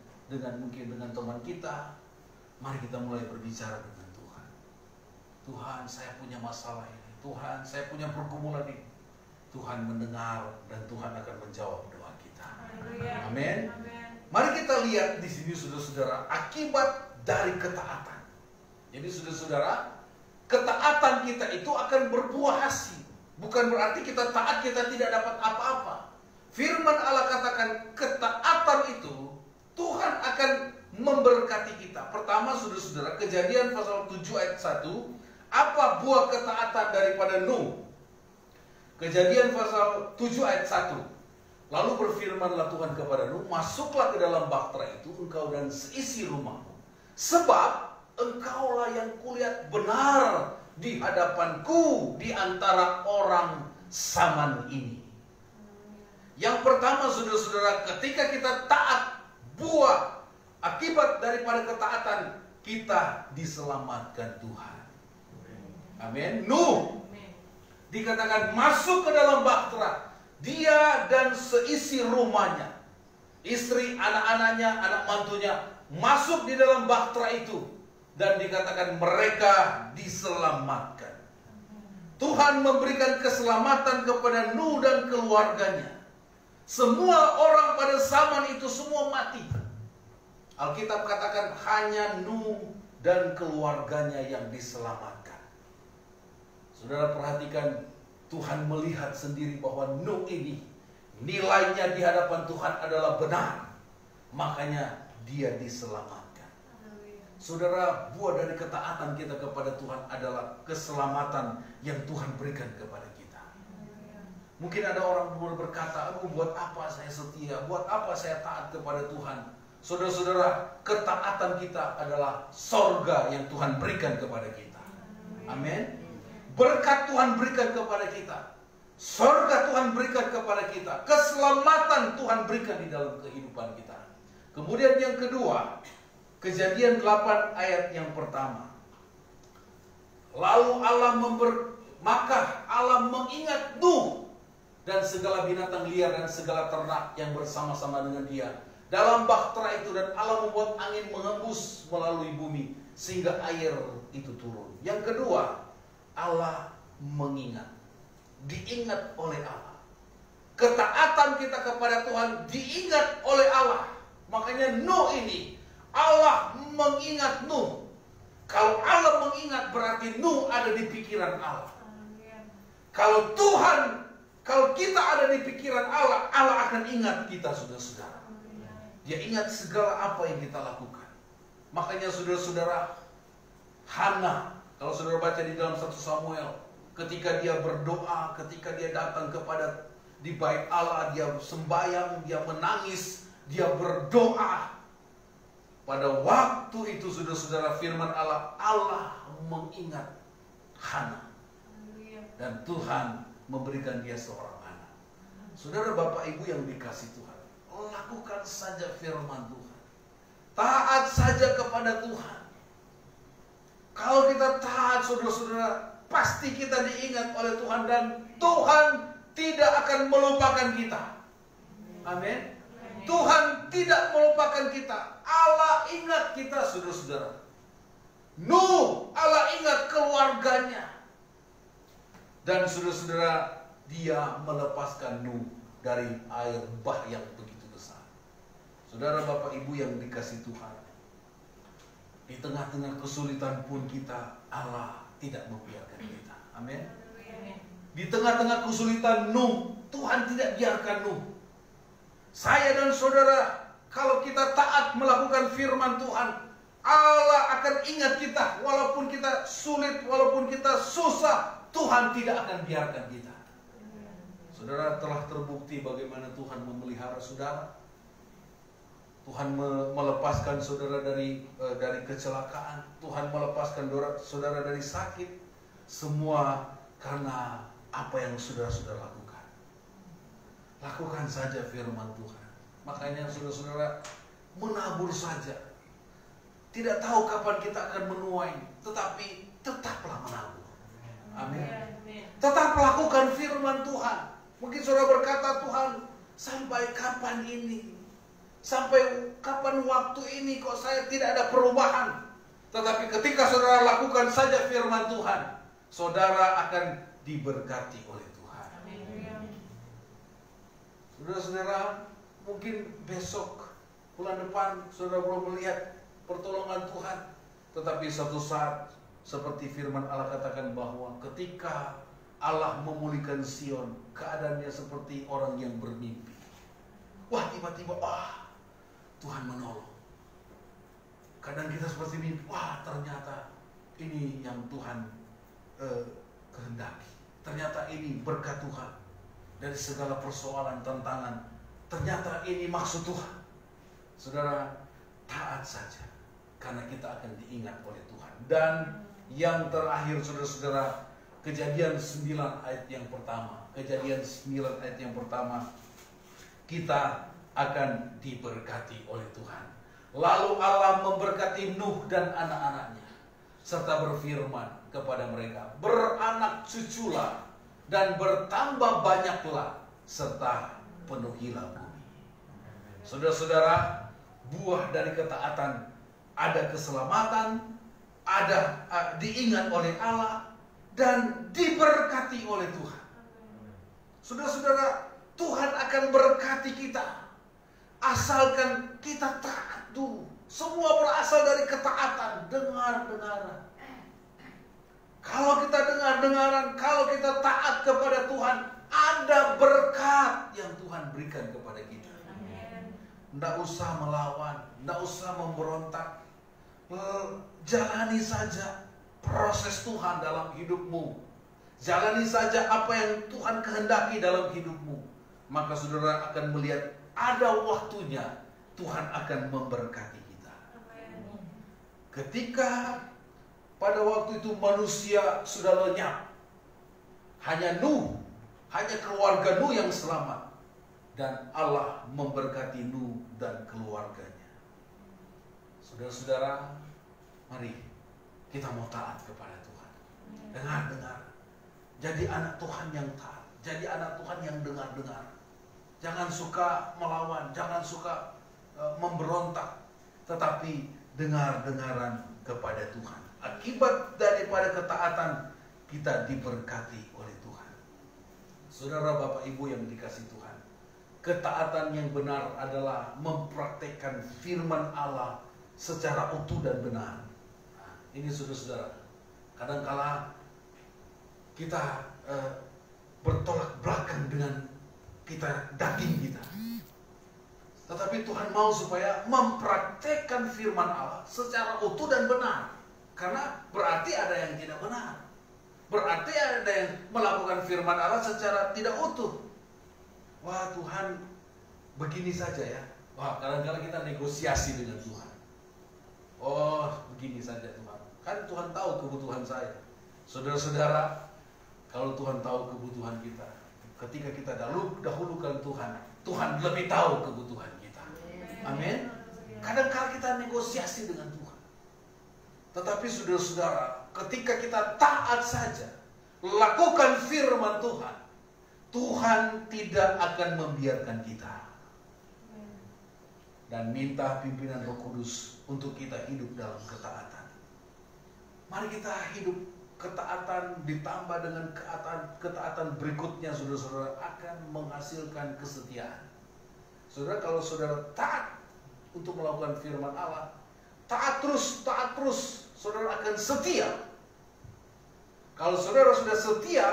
mungkin dengan teman kita. Mari kita mulai berbicara dengan Tuhan. Tuhan, saya punya masalah ini. Tuhan, saya punya pergumulan ini. Tuhan mendengar dan Tuhan akan menjawab doa kita. Amin. Mari kita lihat di sini saudara-saudara, akibat dari ketaatan. Jadi saudara-saudara, ketaatan kita itu akan berbuah hasil. Bukan berarti kita taat kita tidak dapat apa-apa. Firman Allah katakan ketaatan itu Tuhan akan memberkati kita. Pertama saudara-saudara, Kejadian pasal 7 ayat 1, apa buah ketaatan daripada Nuh? Kejadian pasal 7 ayat 1. Lalu berfirmanlah Tuhan kepada Nuh, masuklah ke dalam bahtera itu engkau dan seisi rumahmu. Sebab engkaulah yang kulihat benar di hadapanku di antara orang zaman ini. Yang pertama saudara-saudara, ketika kita taat, buah akibat daripada ketaatan, kita diselamatkan Tuhan. Amin. Nuh dikatakan masuk ke dalam bahtera, dia dan seisi rumahnya, istri, anak-anaknya, anak mantunya masuk di dalam bahtera itu, dan dikatakan mereka diselamatkan. Tuhan memberikan keselamatan kepada Nuh dan keluarganya. Semua orang pada zaman itu semua mati. Alkitab katakan hanya Nuh dan keluarganya yang diselamatkan. Saudara perhatikan, Tuhan melihat sendiri bahwa Nuh ini nilainya di hadapan Tuhan adalah benar. Makanya dia diselamatkan. Saudara, buah dari ketaatan kita kepada Tuhan adalah keselamatan yang Tuhan berikan kepada kita. Mungkin ada orang berkata, aduh buat apa saya setia, buat apa saya taat kepada Tuhan. Saudara-saudara, ketaatan kita adalah sorga yang Tuhan berikan kepada kita. Amin. Berkat Tuhan berikan kepada kita, sorga Tuhan berikan kepada kita, keselamatan Tuhan berikan di dalam kehidupan kita. Kemudian yang kedua, Kejadian 8 ayat yang pertama. Lalu maka Allah mengingat Nuh dan segala binatang liar dan segala ternak yang bersama-sama dengan dia dalam bahtera itu, dan Allah membuat angin menghembus melalui bumi sehingga air itu turun. Yang kedua, Allah mengingat, diingat oleh Allah. Ketaatan kita kepada Tuhan diingat oleh Allah. Makanya Nuh ini, Allah mengingat Nuh. Kalau Allah mengingat berarti Nuh ada di pikiran Allah. Kalau kita ada di pikiran Allah, Allah akan ingat kita, saudara-saudara. Dia ingat segala apa yang kita lakukan. Makanya saudara-saudara, Hana, kalau saudara baca di dalam 1 Samuel, ketika dia berdoa, ketika dia datang kepada di bait Allah, dia sembahyang, dia menangis, dia berdoa. Pada waktu itu saudara-saudara, firman Allah, Allah mengingat Hana. Dan Tuhan memberikan dia seorang anak. Saudara, Bapak Ibu yang dikasih Tuhan, lakukan saja firman Tuhan. Taat saja kepada Tuhan. Kalau kita taat, saudara-saudara, pasti kita diingat oleh Tuhan, dan Tuhan tidak akan melupakan kita. Amin. Tuhan tidak melupakan kita. Allah ingat kita, saudara-saudara. Nuh, Allah ingat keluarganya. Dan saudara-saudara, dia melepaskan Nuh dari air bah yang begitu besar. Saudara, Bapak Ibu yang dikasih Tuhan, Di tengah-tengah kesulitan pun Allah tidak membiarkan kita. Amin. Di tengah-tengah kesulitan Nuh, Tuhan tidak biarkan Nuh. Saya dan saudara, kalau kita taat melakukan firman Tuhan, Allah akan ingat kita. Walaupun kita sulit, walaupun kita susah, Tuhan tidak akan biarkan kita. Saudara, telah terbukti bagaimana Tuhan memelihara saudara. Tuhan melepaskan saudara dari kecelakaan. Tuhan melepaskan saudara dari sakit. Semua karena apa yang saudara-saudara lakukan. Lakukan saja firman Tuhan. Makanya saudara-saudara, menabur saja. Tidak tahu kapan kita akan menuai, tetapi tetaplah menabur. Amin. Tetap lakukan firman Tuhan. Mungkin saudara berkata, Tuhan, sampai kapan ini? Sampai kapan waktu ini kok saya tidak ada perubahan? Tetapi ketika saudara lakukan saja firman Tuhan, saudara akan diberkati oleh Tuhan. Saudara-saudara, mungkin besok, bulan depan, saudara belum melihat pertolongan Tuhan. Tetapi suatu saat, seperti firman Allah katakan bahwa ketika Allah memulihkan Sion, keadaannya seperti orang yang bermimpi. Wah, tiba-tiba, Tuhan menolong. Kadang kita seperti mimpi, ternyata ini yang Tuhan kehendaki. Ternyata ini berkat Tuhan. Dari segala persoalan, tantangan, ternyata ini maksud Tuhan. Saudara, taat saja, karena kita akan diingat oleh Tuhan. Dan yang terakhir, saudara-saudara, Kejadian 9 ayat yang pertama. Kejadian 9 ayat yang pertama, kita akan diberkati oleh Tuhan. Lalu Allah memberkati Nuh dan anak-anaknya, serta berfirman kepada mereka, beranak cuculah dan bertambah banyaklah, serta penuhilah bumi. Saudara-saudara, buah dari ketaatan, ada keselamatan, ada diingat oleh Allah, dan diberkati oleh Tuhan. Saudara-saudara, Tuhan akan berkati kita asalkan kita taat dulu. Semua berasal dari ketaatan, dengar-dengaran. Kalau kita dengar-dengaran, kalau kita taat kepada Tuhan, ada berkat yang Tuhan berikan kepada kita. Tidak usah melawan, tidak usah memberontak. Jalani saja proses Tuhan dalam hidupmu. Jalani saja apa yang Tuhan kehendaki dalam hidupmu. Maka saudara akan melihat ada waktunya Tuhan akan memberkati kita. Ketika pada waktu itu manusia sudah lenyap, hanya Nuh, hanya keluarga Nuh yang selamat, dan Allah memberkati Nuh dan keluarganya. Saudara-saudara, mari kita mau taat kepada Tuhan. Dengar-dengar. Jadi anak Tuhan yang taat. Jadi anak Tuhan yang dengar-dengar. Jangan suka melawan, jangan suka memberontak, tetapi dengar-dengaran kepada Tuhan. Akibat daripada ketaatan, kita diberkati oleh Tuhan. Saudara, Bapak, Ibu yang dikasihi Tuhan, ketaatan yang benar adalah mempraktekkan firman Allah secara utuh dan benar. Ini saudara-saudara, kadangkala kita bertolak belakang dengan daging kita. Tetapi Tuhan mau supaya mempraktekkan firman Allah secara utuh dan benar. Karena berarti ada yang tidak benar. Berarti ada yang melakukan firman Allah secara tidak utuh. Wah, Tuhan begini saja ya. Wah, kadang-kadang kita negosiasi dengan Tuhan. Oh, begini saja Tuhan. Kan Tuhan tahu kebutuhan saya. Saudara-saudara, kalau Tuhan tahu kebutuhan kita, ketika kita dahulukan Tuhan, Tuhan lebih tahu kebutuhan kita. Amin. Kadang-kadang kita negosiasi dengan Tuhan. Tetapi saudara-saudara, ketika kita taat saja, lakukan firman Tuhan, Tuhan tidak akan membiarkan kita. Dan minta pimpinan Roh Kudus untuk kita hidup dalam ketaatan. Mari kita hidup ketaatan ditambah dengan ketaatan berikutnya, saudara-saudara, akan menghasilkan kesetiaan. Saudara, kalau saudara taat untuk melakukan firman Allah, taat terus, saudara akan setia. Kalau saudara sudah setia,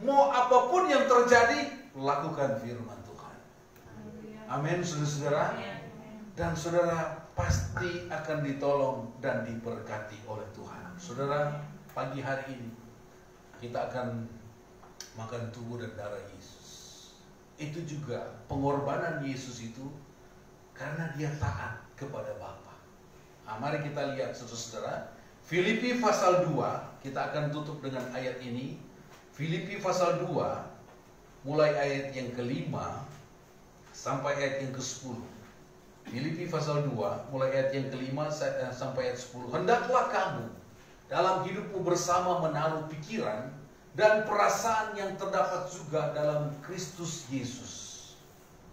mau apapun yang terjadi, lakukan firman Tuhan. Amin, saudara-saudara. Dan saudara pasti akan ditolong dan diberkati oleh Tuhan. Saudara, pagi hari ini kita akan makan tubuh dan darah Yesus. Itu juga pengorbanan Yesus itu karena dia taat kepada Bapa. Nah, mari kita lihat saudara-saudara, Filipi pasal 2, kita akan tutup dengan ayat ini. Filipi pasal 2, mulai ayat yang ke-5 sampai ayat yang ke-10. Filipi pasal 2, mulai ayat yang ke-5 sampai ayat 10. Hendaklah kamu dalam hidupmu bersama menaruh pikiran dan perasaan yang terdapat juga dalam Kristus Yesus.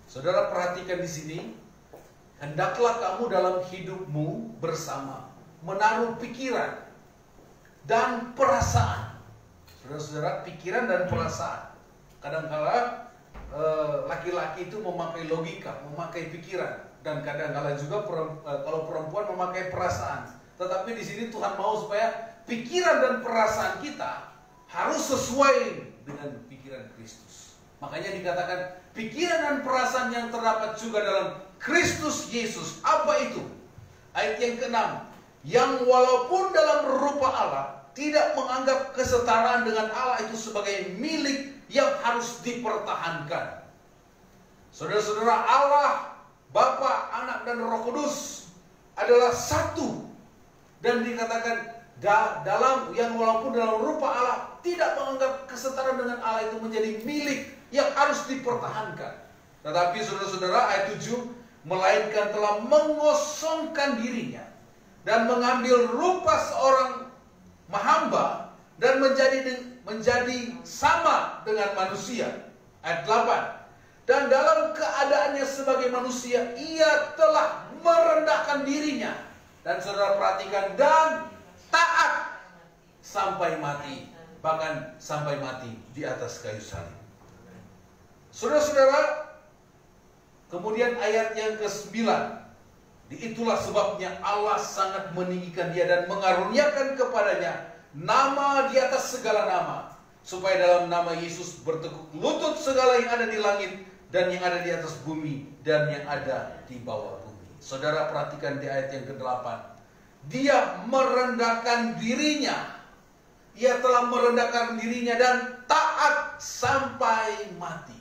Saudara perhatikan di sini, hendaklah kamu dalam hidupmu bersama menaruh pikiran dan perasaan. Saudara-saudara, pikiran dan perasaan. Kadang-kala laki-laki itu memakai logika, memakai pikiran, dan kadang-kala juga kalau perempuan memakai perasaan. Tetapi di sini Tuhan mau supaya pikiran dan perasaan kita harus sesuai dengan pikiran Kristus. Makanya dikatakan pikiran dan perasaan yang terdapat juga dalam Kristus Yesus. Apa itu? Ayat yang ke-6. Yang walaupun dalam rupa Allah tidak menganggap kesetaraan dengan Allah itu sebagai milik yang harus dipertahankan. Saudara-saudara, Allah, Bapa, Anak, dan Roh Kudus adalah satu. Dan dikatakan dalam yang walaupun dalam rupa Allah tidak menganggap kesetaraan dengan Allah itu menjadi milik yang harus dipertahankan. Tetapi saudara-saudara, ayat 7, melainkan telah mengosongkan dirinya dan mengambil rupa seorang hamba dan menjadi sama dengan manusia. Ayat 8, dan dalam keadaannya sebagai manusia ia telah merendahkan dirinya. Dan saudara perhatikan, dan taat sampai mati, bahkan sampai mati di atas kayu salib. Saudara-saudara, kemudian ayat yang ke-9, itulah sebabnya Allah sangat meninggikan dia dan mengaruniakan kepadanya nama di atas segala nama, supaya dalam nama Yesus bertekuk lutut segala yang ada di langit dan yang ada di atas bumi dan yang ada di bawah bumi. Saudara perhatikan di ayat yang ke-8, dia merendahkan dirinya. Ia telah merendahkan dirinya dan taat sampai mati.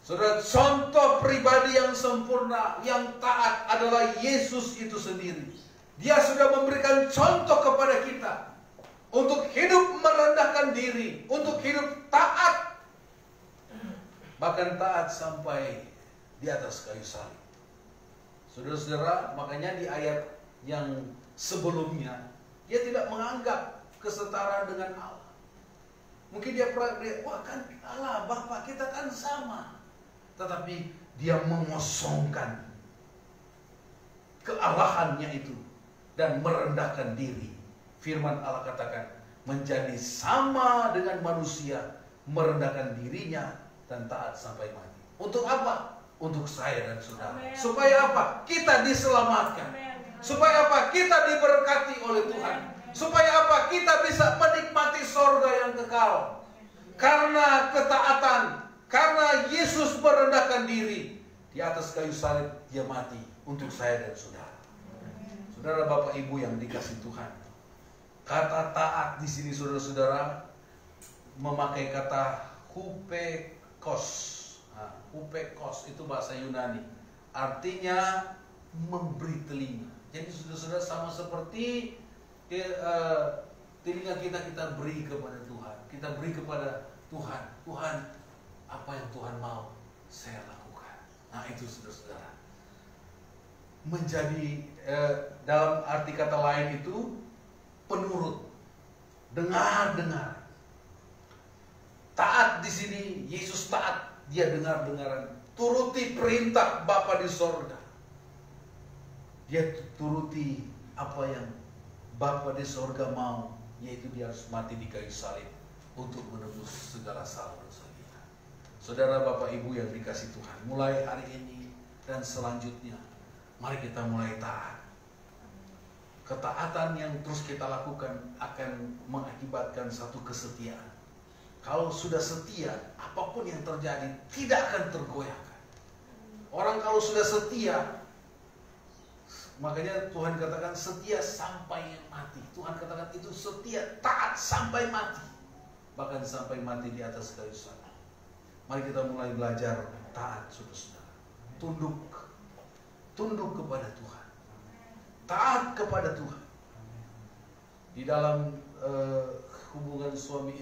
Saudara, contoh pribadi yang sempurna, yang taat adalah Yesus itu sendiri. Dia sudah memberikan contoh kepada kita untuk hidup merendahkan diri, untuk hidup taat, bahkan taat sampai di atas kayu salib. Saudara-saudara, makanya di ayat yang sebelumnya dia tidak menganggap kesetaraan dengan Allah. Mungkin dia wah kan Allah, Bapa kita kan sama. Tetapi dia mengosongkan kealahannya itu dan merendahkan diri. Firman Allah katakan menjadi sama dengan manusia, merendahkan dirinya dan taat sampai mati. Untuk apa? Untuk saya dan saudara. Amen. Supaya apa? Kita diselamatkan. Amen. Supaya apa? Kita diberkati oleh Tuhan. Amen. Supaya apa? Kita bisa menikmati sorga yang kekal. Karena ketaatan. Karena Yesus merendahkan diri di atas kayu salib, dia mati untuk saya dan saudara. Saudara, Bapak, Ibu yang dikasih Tuhan, kata taat di sini saudara-saudara memakai kata hupekos. Nah, hupekos itu bahasa Yunani, artinya memberi telinga. Jadi saudara-saudara sama seperti telinga kita beri kepada Tuhan. Kita beri kepada Tuhan. Tuhan, apa yang Tuhan mau, saya lakukan. Nah itu saudara-saudara. Menjadi dalam arti kata lain itu penurut, dengar-dengar. Taat di sini, Yesus taat, dia dengar-dengaran. Turuti perintah Bapa di sorga. Dia turuti apa yang Bapa di sorga mau, yaitu dia harus mati di kayu salib untuk menebus segala salah dosa kita. Saudara, Bapak, Ibu yang dikasih Tuhan, mulai hari ini dan selanjutnya, mari kita mulai taat. Ketaatan yang terus kita lakukan akan mengakibatkan satu kesetiaan. Kalau sudah setia, apapun yang terjadi tidak akan tergoyahkan. Orang kalau sudah setia, makanya Tuhan katakan setia sampai mati. Tuhan katakan itu setia, taat sampai mati. Bahkan sampai mati di atas kayu salib. Mari kita mulai belajar taat, saudara-saudara. Tunduk kepada Tuhan. Taat kepada Tuhan. Di dalam hubungan suami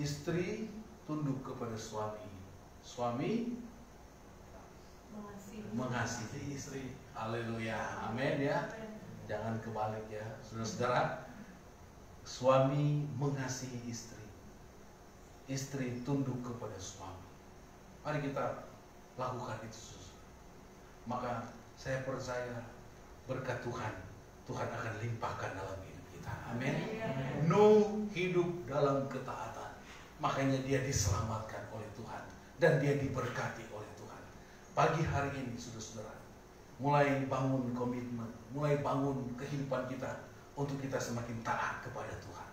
istri tunduk kepada suami. Suami mengasihi istri. Haleluya, amin ya. Jangan kebalik ya, saudara-saudara. Suami mengasihi istri, istri tunduk kepada suami. Mari kita lakukan itu, maka saya percaya berkat Tuhan akan limpahkan dalam hidup kita. Amin. Nuh hidup dalam ketaatan, makanya dia diselamatkan oleh Tuhan dan dia diberkati oleh Tuhan. Pagi hari ini, saudara-saudara, mulai bangun komitmen, mulai bangun kehidupan kita untuk kita semakin taat kepada Tuhan.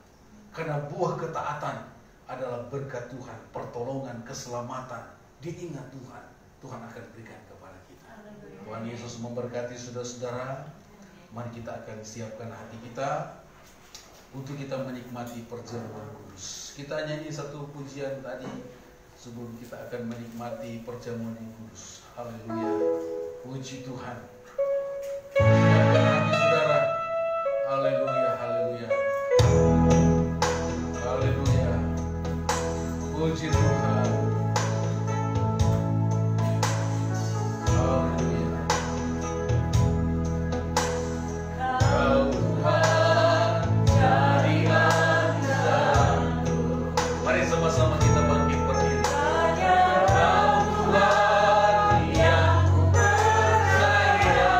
Karena buah ketaatan adalah berkat Tuhan, pertolongan, keselamatan, diingat Tuhan. Tuhan akan berikan kepada kita. Tuhan Yesus memberkati saudara-saudara. Mari kita akan siapkan hati kita untuk kita menikmati perjamuan kudus. Kita nyanyi satu pujian tadi sebelum kita akan menikmati perjamuan yang kudus. Haleluya. Puji Tuhan. Siapkan hati saudara. Haleluya, haleluya. Haleluya. Puji Tuhan. Haleluya. Kau Tuhan jadi andalanku. Mari sama-sama kita bangkit berdiri. Kau Tuhan yang ku percaya.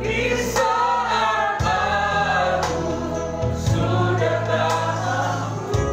Di saat aku sudah tak mampu,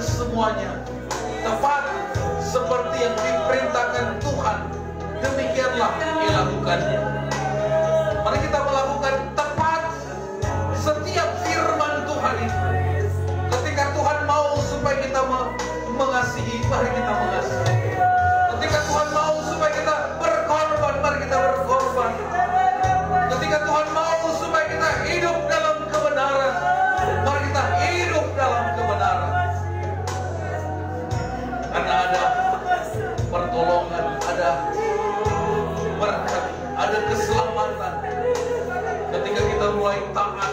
semuanya tepat seperti yang diperintahkan Tuhan, demikianlah dilakukannya. Mari kita melakukan tepat setiap firman Tuhan itu. Ketika Tuhan mau supaya kita mengasihi, mari kita mengasihi. Ketika Tuhan mau supaya kita berkorban, mari kita berkorban. Ketika Tuhan mau supaya kita hidup dalam kebenaran, mari kita hidup dalam kebenaran. Karena ada pertolongan, ada berkat, ada keselamatan ketika kita mulai taat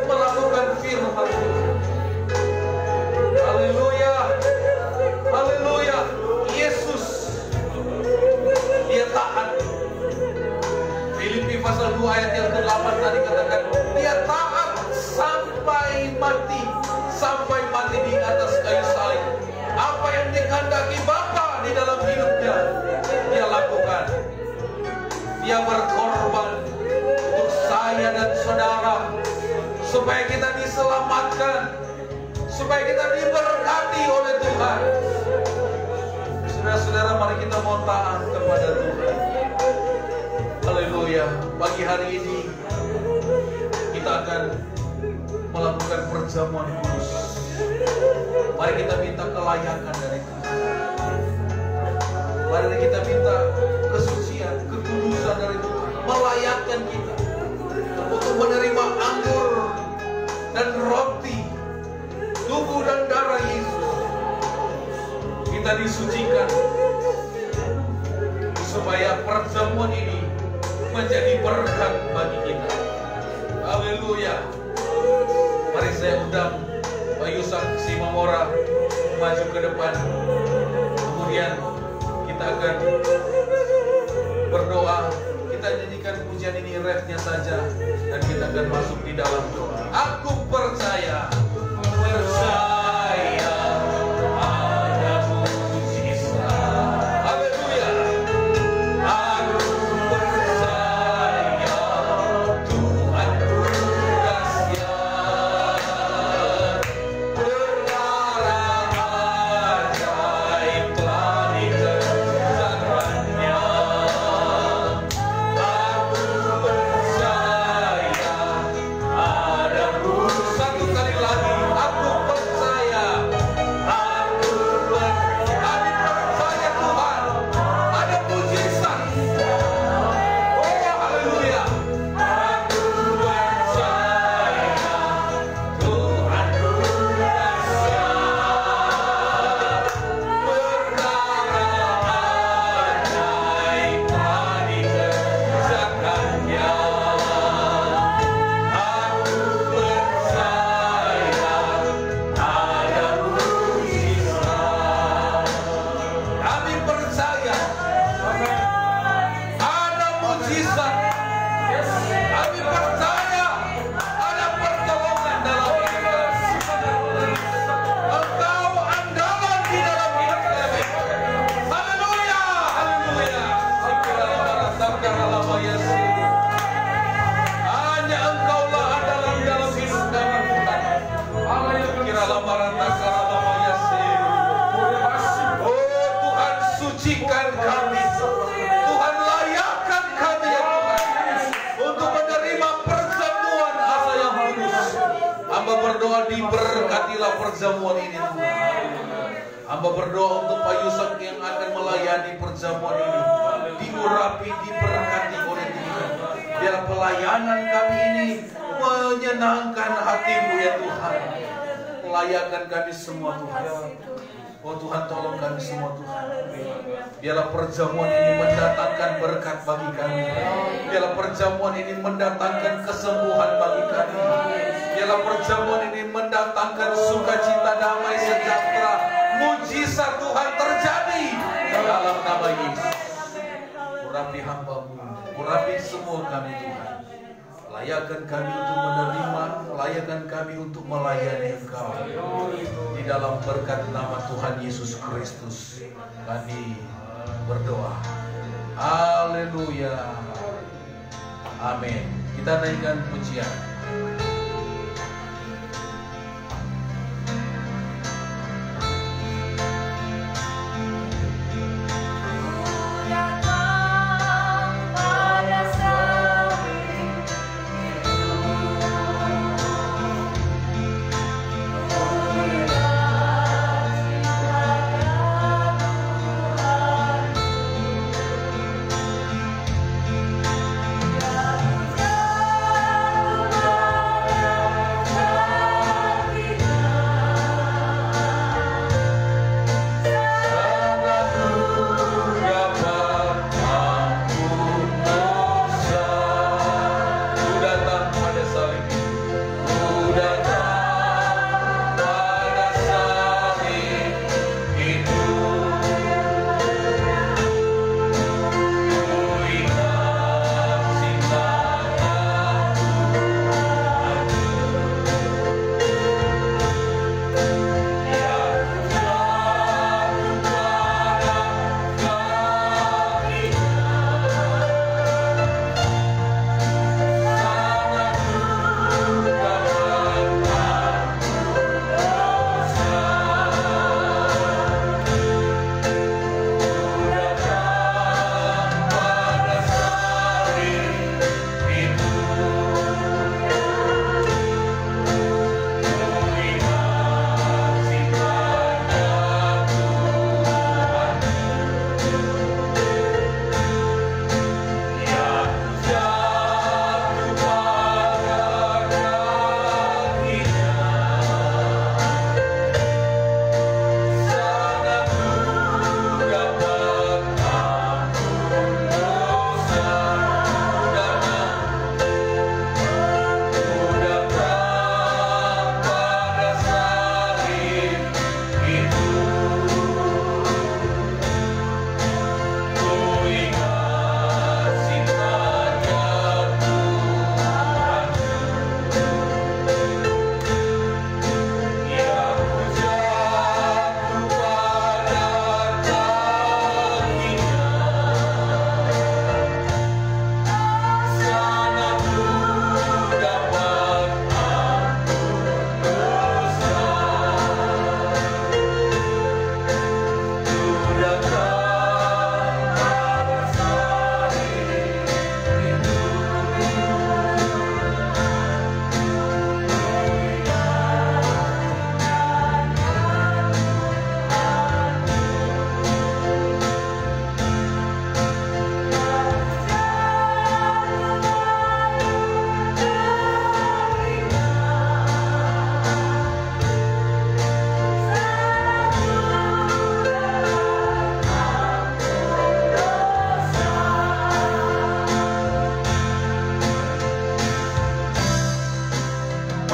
melakukan firman Tuhan. Haleluya, haleluya. Yesus, dia taat. Filipi pasal 2 ayat yang ke-8 tadi katakan, dia taat sampai mati di atas kayu salib. Apa yang dikehendaki Bapa di dalam hidupnya, dia lakukan. Dia berkorban untuk saya dan saudara, supaya kita diselamatkan, supaya kita diberkati oleh Tuhan. Saudara-saudara, mari kita mau taat kepada Tuhan. Haleluya. Pagi hari ini kita akan melakukan perjamuan kudus. Mari kita minta kelayakan dari Tuhan. Mari kita minta kesucian, ketulusan dari Tuhan, melayakkan kita untuk menerima anggur dan roti, tubuh dan darah Yesus. Kita disucikan supaya perjamuan ini menjadi berkat bagi kita. Haleluya. Mari saya undang Pak Yusak Simamora maju ke depan. Kemudian kita akan berdoa. Kita nyanyikan pujian ini refnya saja, dan kita akan masuk di dalam doa. Aku percaya ada mujizat. Haleluya. Aku percaya Tuhan berdahsyat, perkara ajaib telah dikerjakannya. Aku percaya ada satu kali lagi. Aku percaya kami percaya Tuhan ada mujizat. Oh haleluya. Aku percaya Tuhan berdahsyat, perkara ajaib telah dikerjakannya. Aku percaya ada mujizat. Kami percaya ada mujizat. Kami percaya ada pertolongan dalam hidup kami. Engkau andalan di dalam hidup kami. Haleluya, haleluya. Hanya Engkaulah andalan dalam hidup kami, Tuhan. Oh Tuhan, sucikan kami. Tuhan, layakkan kami ya Tuhan, untuk menerima perjamuan Allah yang kudus. Hamba berdoa, diberkatilah perjamuan ini Tuhan. Hamba berdoa untuk Pak Yusak yang akan melayani perjamuan ini, diurapi, diberkati oleh Tuhan. Biar pelayanan kami ini menyenangkan hati-Mu ya Tuhan. Layakan kami semua Tuhan. Oh Tuhan, tolong kami semua Tuhan. Biarlah perjamuan ini mendatangkan berkat bagi kami. Biarlah perjamuan ini mendatangkan kesembuhan bagi kami. Biarlah perjamuan ini mendatangkan sukacita, damai, sejahtera, mujizat Tuhan terjadi dalam nama Yesus. Urapi hamba-Mu, urapi semua kami Tuhan. Layakan kami untuk menerima, layakan kami untuk melayani Engkau. Di dalam berkat nama Tuhan Yesus Kristus kami berdoa. Haleluya. Amin. Kita naikkan pujian.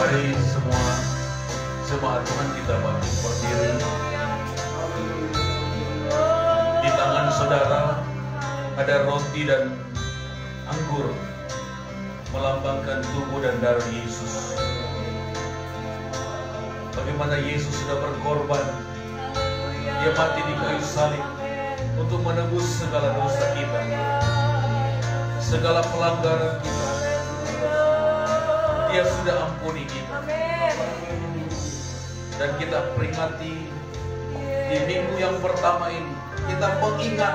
Mari semua jemaat Tuhan kita bangkit berdiri. Di tangan saudara ada roti dan anggur, melambangkan tubuh dan darah Yesus. Bagaimana Yesus sudah berkorban, Dia mati di kayu salib untuk menebus segala dosa kita, segala pelanggaran kita. Dia sudah ampuni kita. Dan kita peringati di minggu yang pertama ini, kita mengingat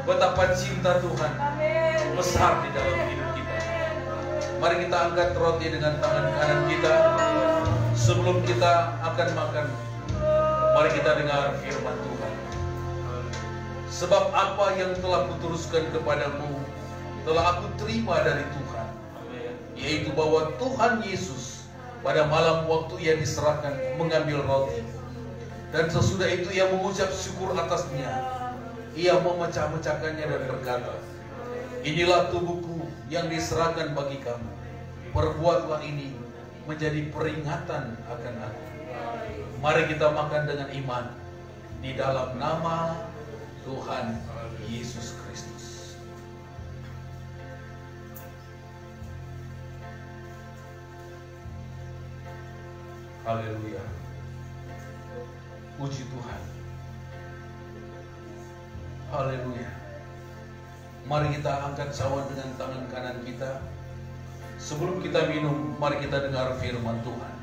betapa cinta Tuhan besar di dalam hidup kita. Mari kita angkat roti dengan tangan kanan kita. Sebelum kita akan makan, mari kita dengar firman Tuhan. Sebab apa yang telah kuteruskan kepadamu telah aku terima dari Tuhan, yaitu bahwa Tuhan Yesus pada malam waktu Ia diserahkan mengambil roti, dan sesudah itu Ia mengucap syukur atasnya. Ia memecah-mecahkannya dan berkata, inilah tubuhku yang diserahkan bagi kamu. Perbuatlah ini menjadi peringatan akan aku. Mari kita makan dengan iman di dalam nama Tuhan Yesus Kristus. Haleluya. Puji Tuhan. Haleluya. Mari kita angkat cawan dengan tangan kanan kita. Sebelum kita minum, mari kita dengar firman Tuhan.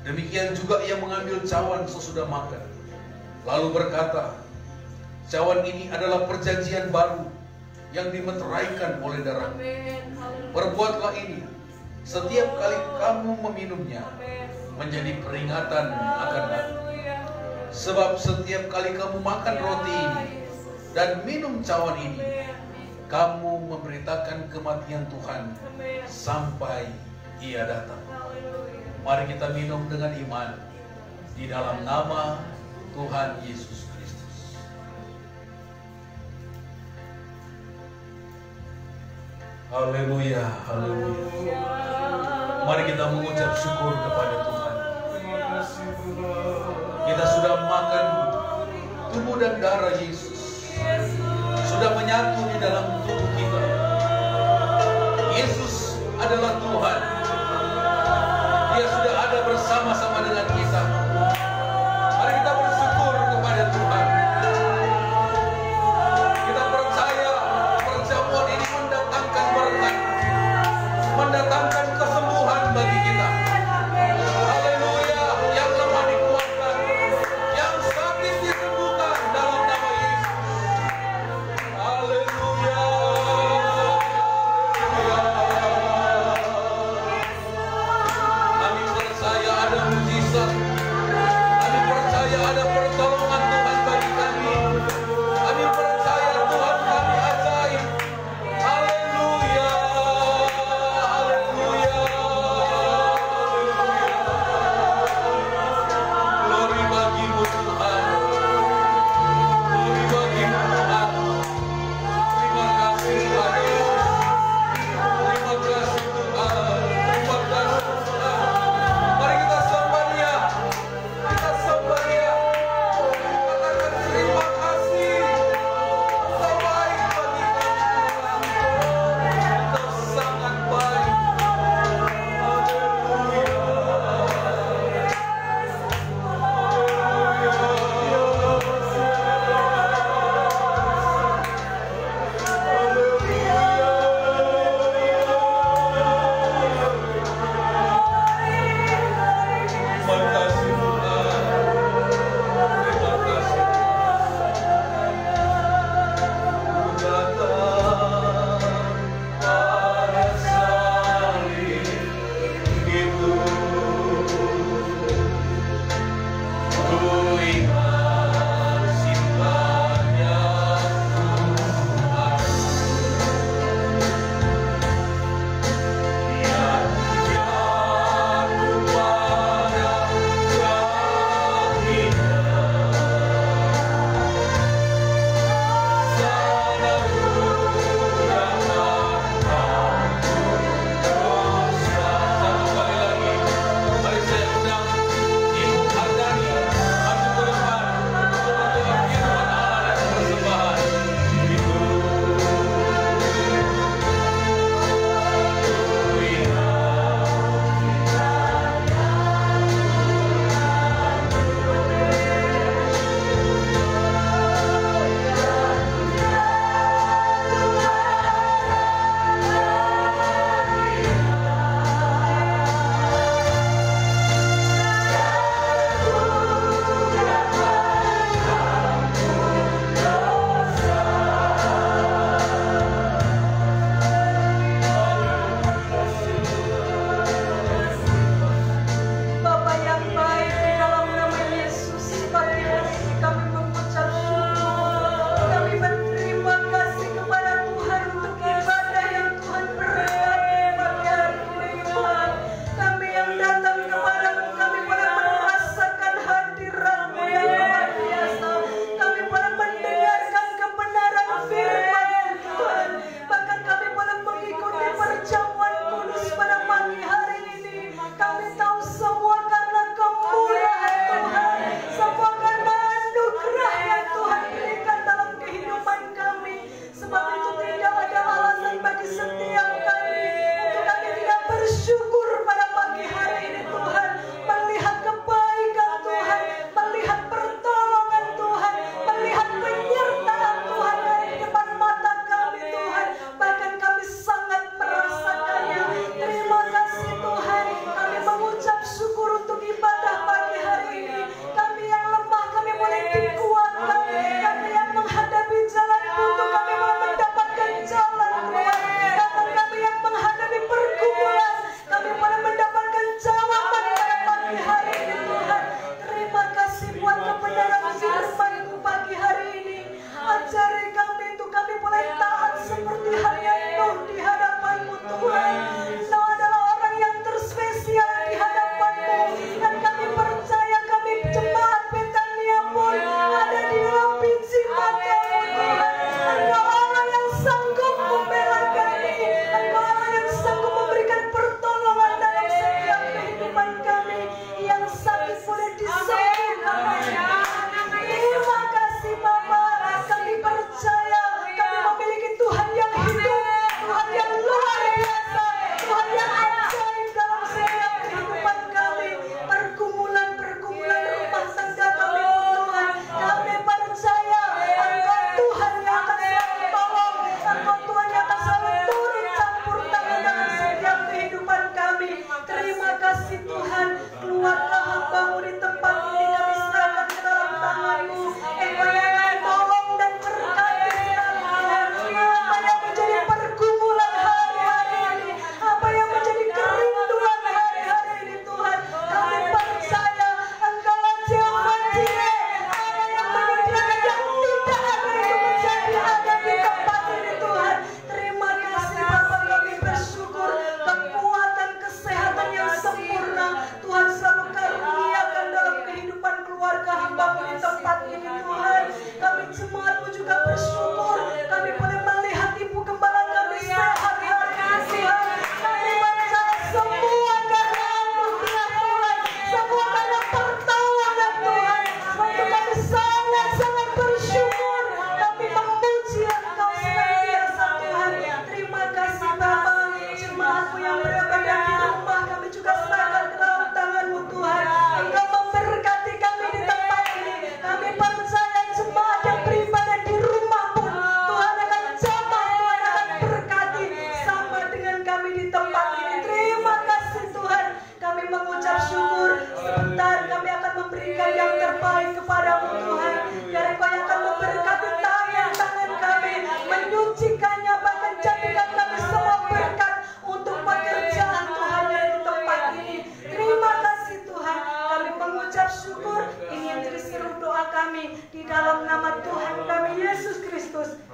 Demikian juga Ia mengambil cawan sesudah makan, lalu berkata, cawan ini adalah perjanjian baru yang dimeteraikan oleh darah. Perbuatlah ini setiap kali kamu meminumnya menjadi peringatan akan aku. Sebab setiap kali kamu makan roti ini dan minum cawan ini, kamu memberitakan kematian Tuhan sampai Ia datang. Mari kita minum dengan iman di dalam nama Tuhan Yesus Kristus. Haleluya, haleluya. Mari kita mengucap syukur kepada Tuhan. Kita sudah makan tubuh dan darah Yesus, sudah menyatu di dalam tubuh kita. Yesus adalah Tuhan. Dia sudah ada bersama-sama dengan kita. Mari kita bersyukur kepada Tuhan. Kita percaya perjamuan ini mendatangkan berkat, mendatangkan kesembuhan bagi kita. Haleluya. Yang lemah dikuatkan, yang sakit disembuhkan dalam nama Yesus. Haleluya.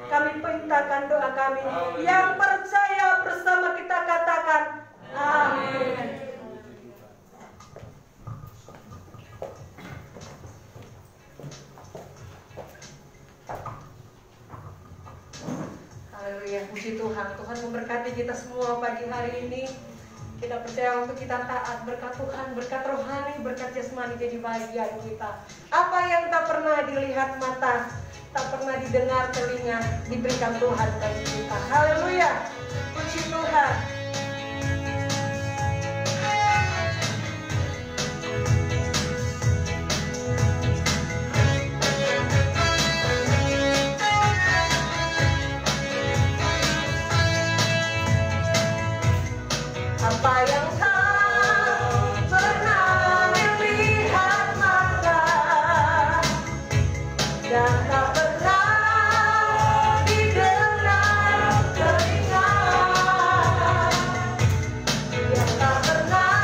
Kami pintakan doa kami. Yang percaya bersama kita katakan amin. Haleluya, puji Tuhan. Tuhan memberkati kita semua pagi hari ini. Kita percaya waktu kita taat, berkat Tuhan, berkat rohani, berkat jasmani jadi bagian kita. Apa yang tak pernah dilihat mata, tak pernah didengar telinga, diberikan Tuhan bagi kita. Haleluya, puji Tuhan. Apa yang tak pernah dilihat mata dan tak pernah didengar telinga, yang tak pernah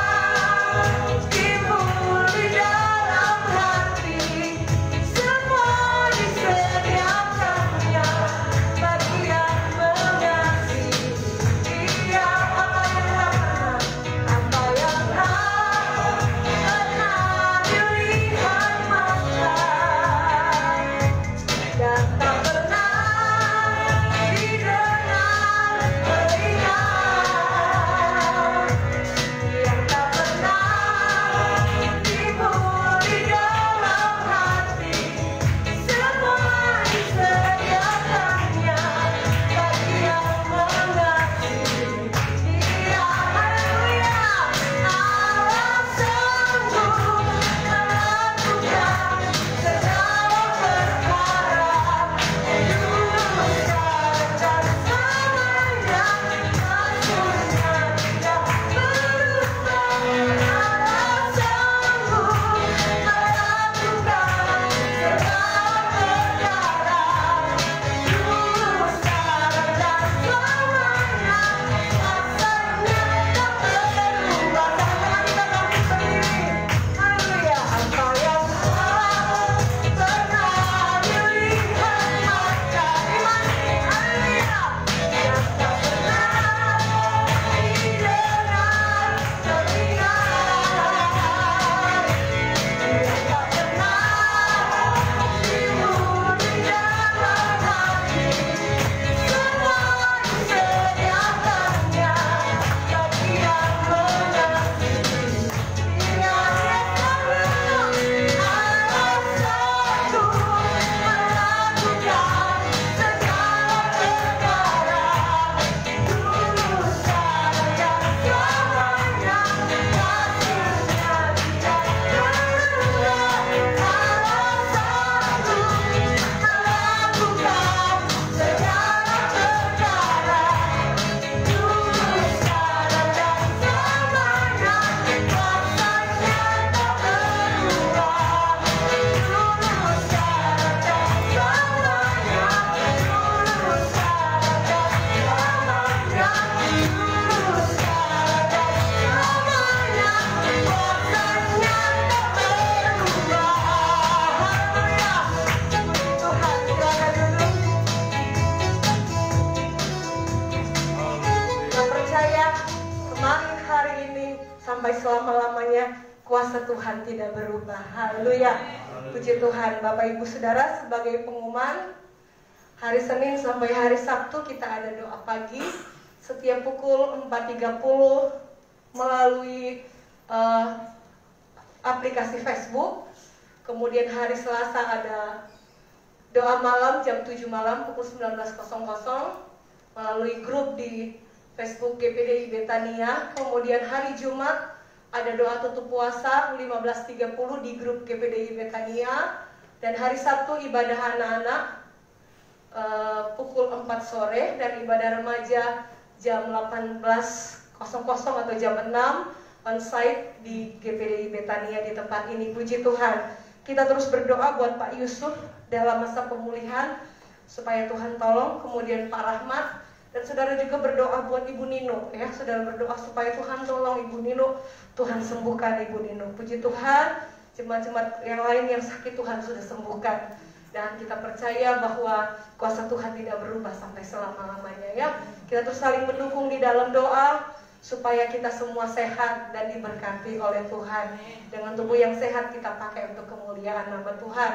timbul di dalam hati, semua disediakannya bagi yang mengasihi Dia. Apa yang tak pernah dilihat mata dan tak pernah didengar telinga, yang tak pernah timbul di dalam hati, semua disediakannya bagi yang mengasihi Dia. Haleluya, Allah sanggup melakukan segala perkara, lulusan dan selamanya, maksudnya tidak berubah. Allah sanggup melakukan segala perkara, lulusan dan selamanya, maksudnya tak berubah. Tangan kita kami sendiri. Haleluya, apa yang tak pernah dilihat mata, dimana, haleluya, yang tak pernah didengar telinga, yang tak pernah timbul di dalam hati, semua disediakannya bagi yang mengasihi Dia. Allah sanggup melakukan segala perkara, lulusan dan selamanya, maksudnya tidak berubah. Allah sanggup melakukan segala perkara, lulusan dan selamanya, maksudnya tak berubah. Lulusan dan selamanya, lulusan dan selamanya, lulusan dan selamanya, maksudnya tak berubah. Haleluya, Tuhan silakan duduk. Yang percaya kemarin, hari ini, sampai selama-lamanya kuasa Tuhan tidak berubah. Haleluya, puji Tuhan. Bapak Ibu Saudara, sebagai pengumuman, hari Senin sampai hari Sabtu kita ada doa pagi setiap pukul 4.30 melalui aplikasi Facebook. Kemudian hari Selasa ada doa malam jam 7 malam pukul 19.00 melalui grup di Facebook GPDI Betania. Kemudian hari Jumat ada doa tutup puasa 15.30 di grup GPDI Betania. Dan hari Sabtu ibadah anak-anak pukul 4 sore dan ibadah remaja jam 18.00 atau jam 6 on-site di GPDI Betania di tempat ini. Puji Tuhan. Kita terus berdoa buat Pak Yusuf dalam masa pemulihan supaya Tuhan tolong. Kemudian Pak Rahmat. Dan saudara juga berdoa buat Ibu Nino, ya. Saudara berdoa supaya Tuhan tolong Ibu Nino, Tuhan sembuhkan Ibu Nino. Puji Tuhan, jemaat-jemaat yang lain yang sakit Tuhan sudah sembuhkan. Dan kita percaya bahwa kuasa Tuhan tidak berubah sampai selama-lamanya ya. Kita terus saling mendukung di dalam doa supaya kita semua sehat dan diberkati oleh Tuhan. Dengan tubuh yang sehat kita pakai untuk kemuliaan nama Tuhan.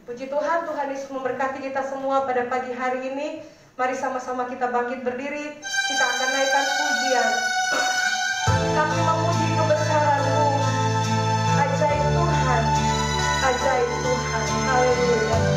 Puji Tuhan, Tuhan Yesus memberkati kita semua pada pagi hari ini. Mari sama-sama kita bangkit berdiri. Kita akan naikkan pujian. Kami memuji kebesaran-Mu. Ajaib Tuhan, ajaib Tuhan. Haleluya.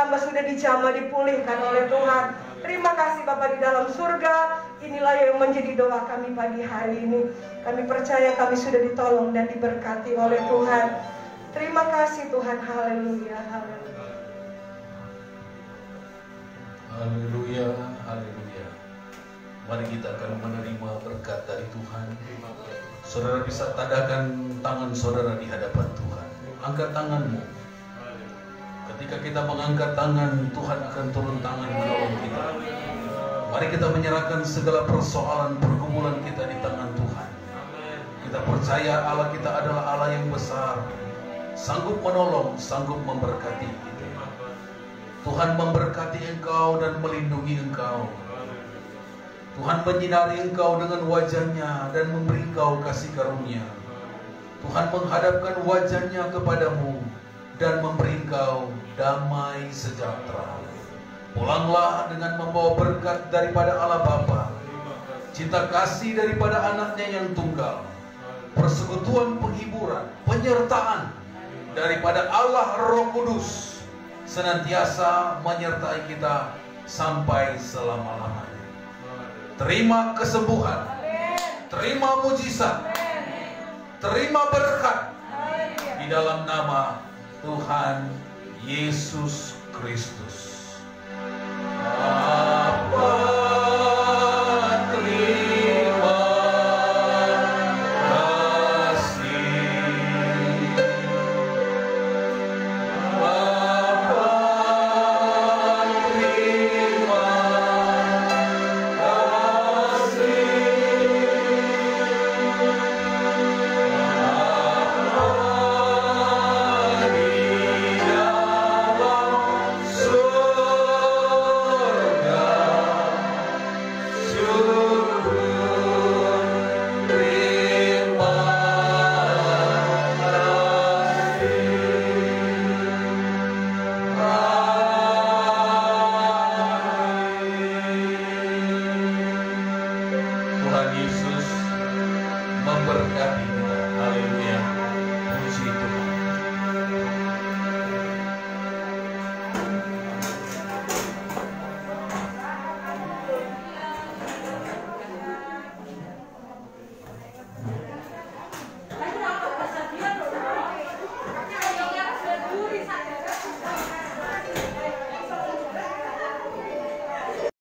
Hamba sudah dijamah, dipulihkan oleh Tuhan. Terima kasih Bapa di dalam surga. Inilah yang menjadi doa kami pagi hari ini. Kami percaya kami sudah ditolong dan diberkati oleh Tuhan. Terima kasih Tuhan. Haleluya, haleluya. Haleluya, haleluya. Mari kita akan menerima berkat dari Tuhan. Saudara bisa tadakan tangan saudara di hadapan Tuhan. Angkat tanganmu. Ketika kita mengangkat tangan, Tuhan akan turun tangan menolong kita. Mari kita menyerahkan segala persoalan pergumulan kita di tangan Tuhan. Kita percaya Allah kita adalah Allah yang besar, sanggup menolong, sanggup memberkati kita. Tuhan memberkati engkau dan melindungi engkau. Tuhan menyinari engkau dengan wajahnya dan memberi engkau kasih karunia. Tuhan menghadapkan wajahnya kepadamu dan memberi engkau damai sejahtera. Pulanglah dengan membawa berkat daripada Allah Bapa, cinta kasih daripada anaknya yang tunggal, persekutuan penghiburan, penyertaan daripada Allah Roh Kudus, senantiasa menyertai kita sampai selama-lamanya. Terima kesembuhan, terima mujizat, terima berkat di dalam nama Tuhan Yesus Kristus.